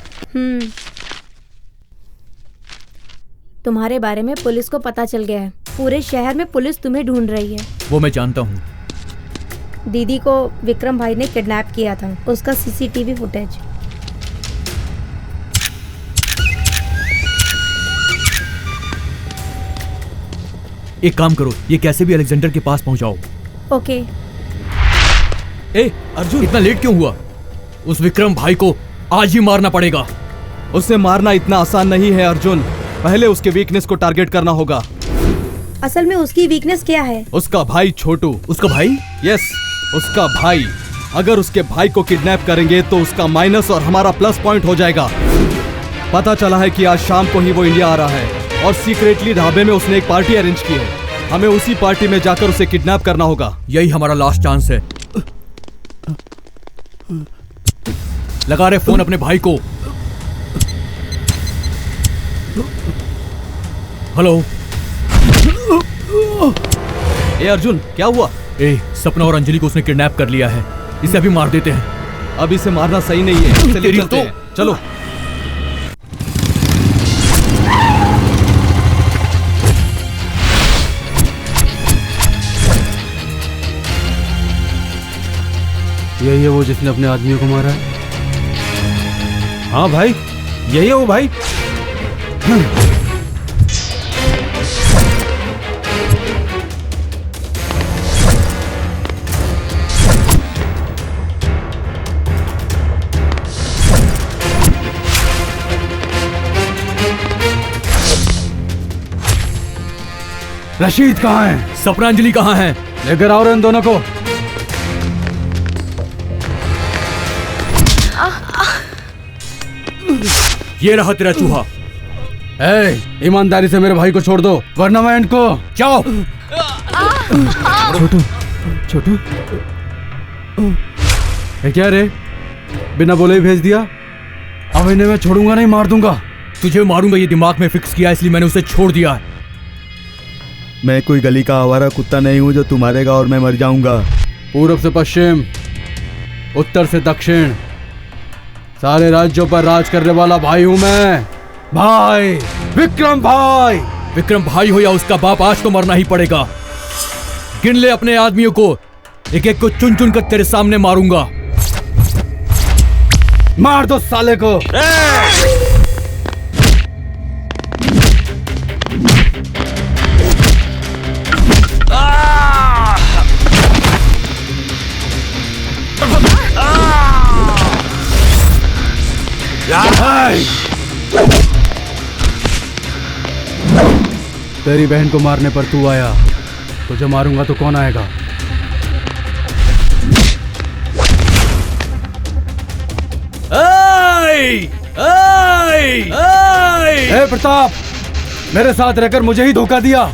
तुम्हारे बारे में पुलिस को पता चल गया है। पूरे शहर में पुलिस तुम्हें ढूंढ रही है। वो मैं जानता हूँ। दीदी को विक्रम भाई ने किडनैप किया था, उसका सीसीटीवी फुटेज। एक काम करो, ये कैसे भी अलेक्जेंडर के पास पहुंचाओ। ओके। ए अर्जुन, इतना लेट क्यों हुआ? उस विक्रम भाई को आज ही मारना पड़ेगा। उसे मारना इतना आसान नहीं है अर्जुन, पहले उसके वीकनेस को टारगेट करना होगा। असल में उसकी वीकनेस क्या है? उसका भाई छोटू। उसका भाई? यस, उसका भाई। अगर उसके भाई को किडनैप करेंगे तो उसका माइनस और हमारा प्लस पॉइंट हो जाएगा। पता चला है कि आज शाम को ही वो इंडिया आ रहा है और सीक्रेटली ढाबे में उसने एक पार्टी अरेंज की है। हमें उसी पार्टी में जाकर उसे किडनैप करना होगा। यही हमारा लास्ट चांस है। लगा रहे फोन अपने भाई को। हेलो। ए अर्जुन, क्या हुआ? ए, सपना और अंजलि को उसने किडनैप कर लिया है, इसे अभी मार देते हैं। अब इसे मारना सही नहीं है, इसे ले चलते हैं। चलो। यही है वो जिसने अपने आदमियों को मारा है? हाँ भाई, यही है वो भाई। रशीद कहाँ है? सपनांजलि कहाँ है? लेकर आओ इन दोनों को। ये रहा तेरा चूहा। ईमानदारी से मेरे भाई को छोड़ दो वरना मैं इनको। जाओ। छोटू छोटू, ये क्या रे, बिना बोले ही भेज दिया? अब इन्हें मैं छोड़ूंगा नहीं, मार दूंगा। तुझे मारूंगा ये दिमाग में फिक्स किया, इसलिए मैंने उसे छोड़ दिया है। मैं कोई गली का आवारा कुत्ता नहीं हूँ जो तू मारेगा और मैं मर जाऊंगा। पूरब से पश्चिम, उत्तर से दक्षिण, सारे राज्यों पर राज करने वाला भाई हूं मैं। भाई विक्रम भाई। विक्रम भाई हो या उसका बाप, आज तो मरना ही पड़ेगा। गिन ले अपने आदमियों को, एक एक को चुन चुन कर तेरे सामने मारूंगा। मार दो साले को। तेरी बहन को मारने पर तू आया, तुझे मारूंगा तो कौन आएगा? ए प्रताप, मेरे साथ रहकर मुझे ही धोखा दिया।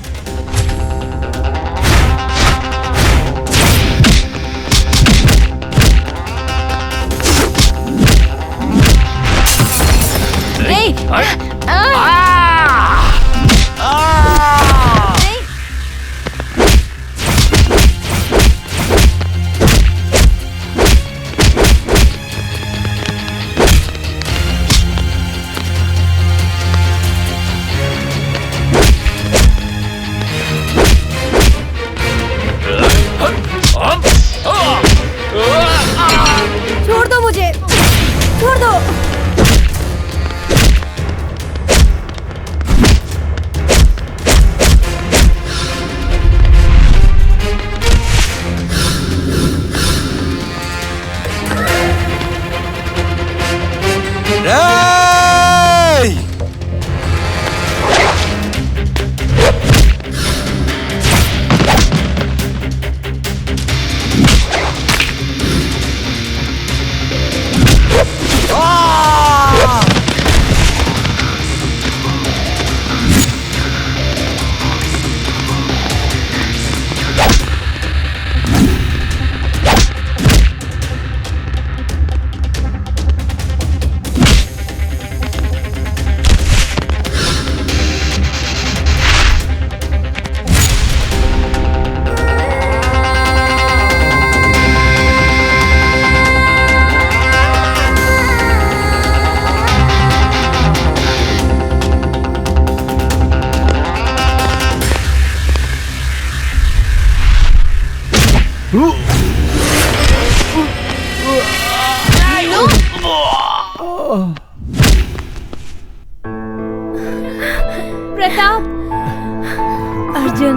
छोड़ दो मुझे, छोड़ दो। प्रताप, अर्जुन,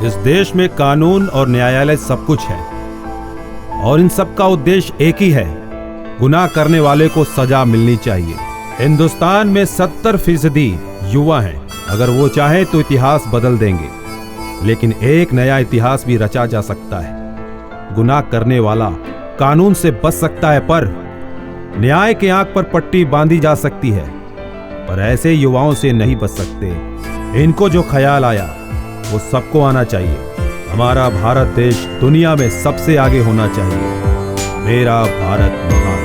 इस देश में कानून और न्यायालय सब कुछ है और इन सब का उद्देश्य एक ही है, गुनाह करने वाले को सजा मिलनी चाहिए। हिंदुस्तान में 70% युवा हैं। अगर वो चाहे तो इतिहास बदल देंगे, लेकिन एक नया इतिहास भी रचा जा सकता है। गुनाह करने वाला कानून से बच सकता है, पर न्याय के आंख पर पट्टी बांधी जा सकती है, पर ऐसे युवाओं से नहीं बच सकते। इनको जो ख्याल आया वो सबको आना चाहिए। हमारा भारत देश दुनिया में सबसे आगे होना चाहिए। मेरा भारत महान।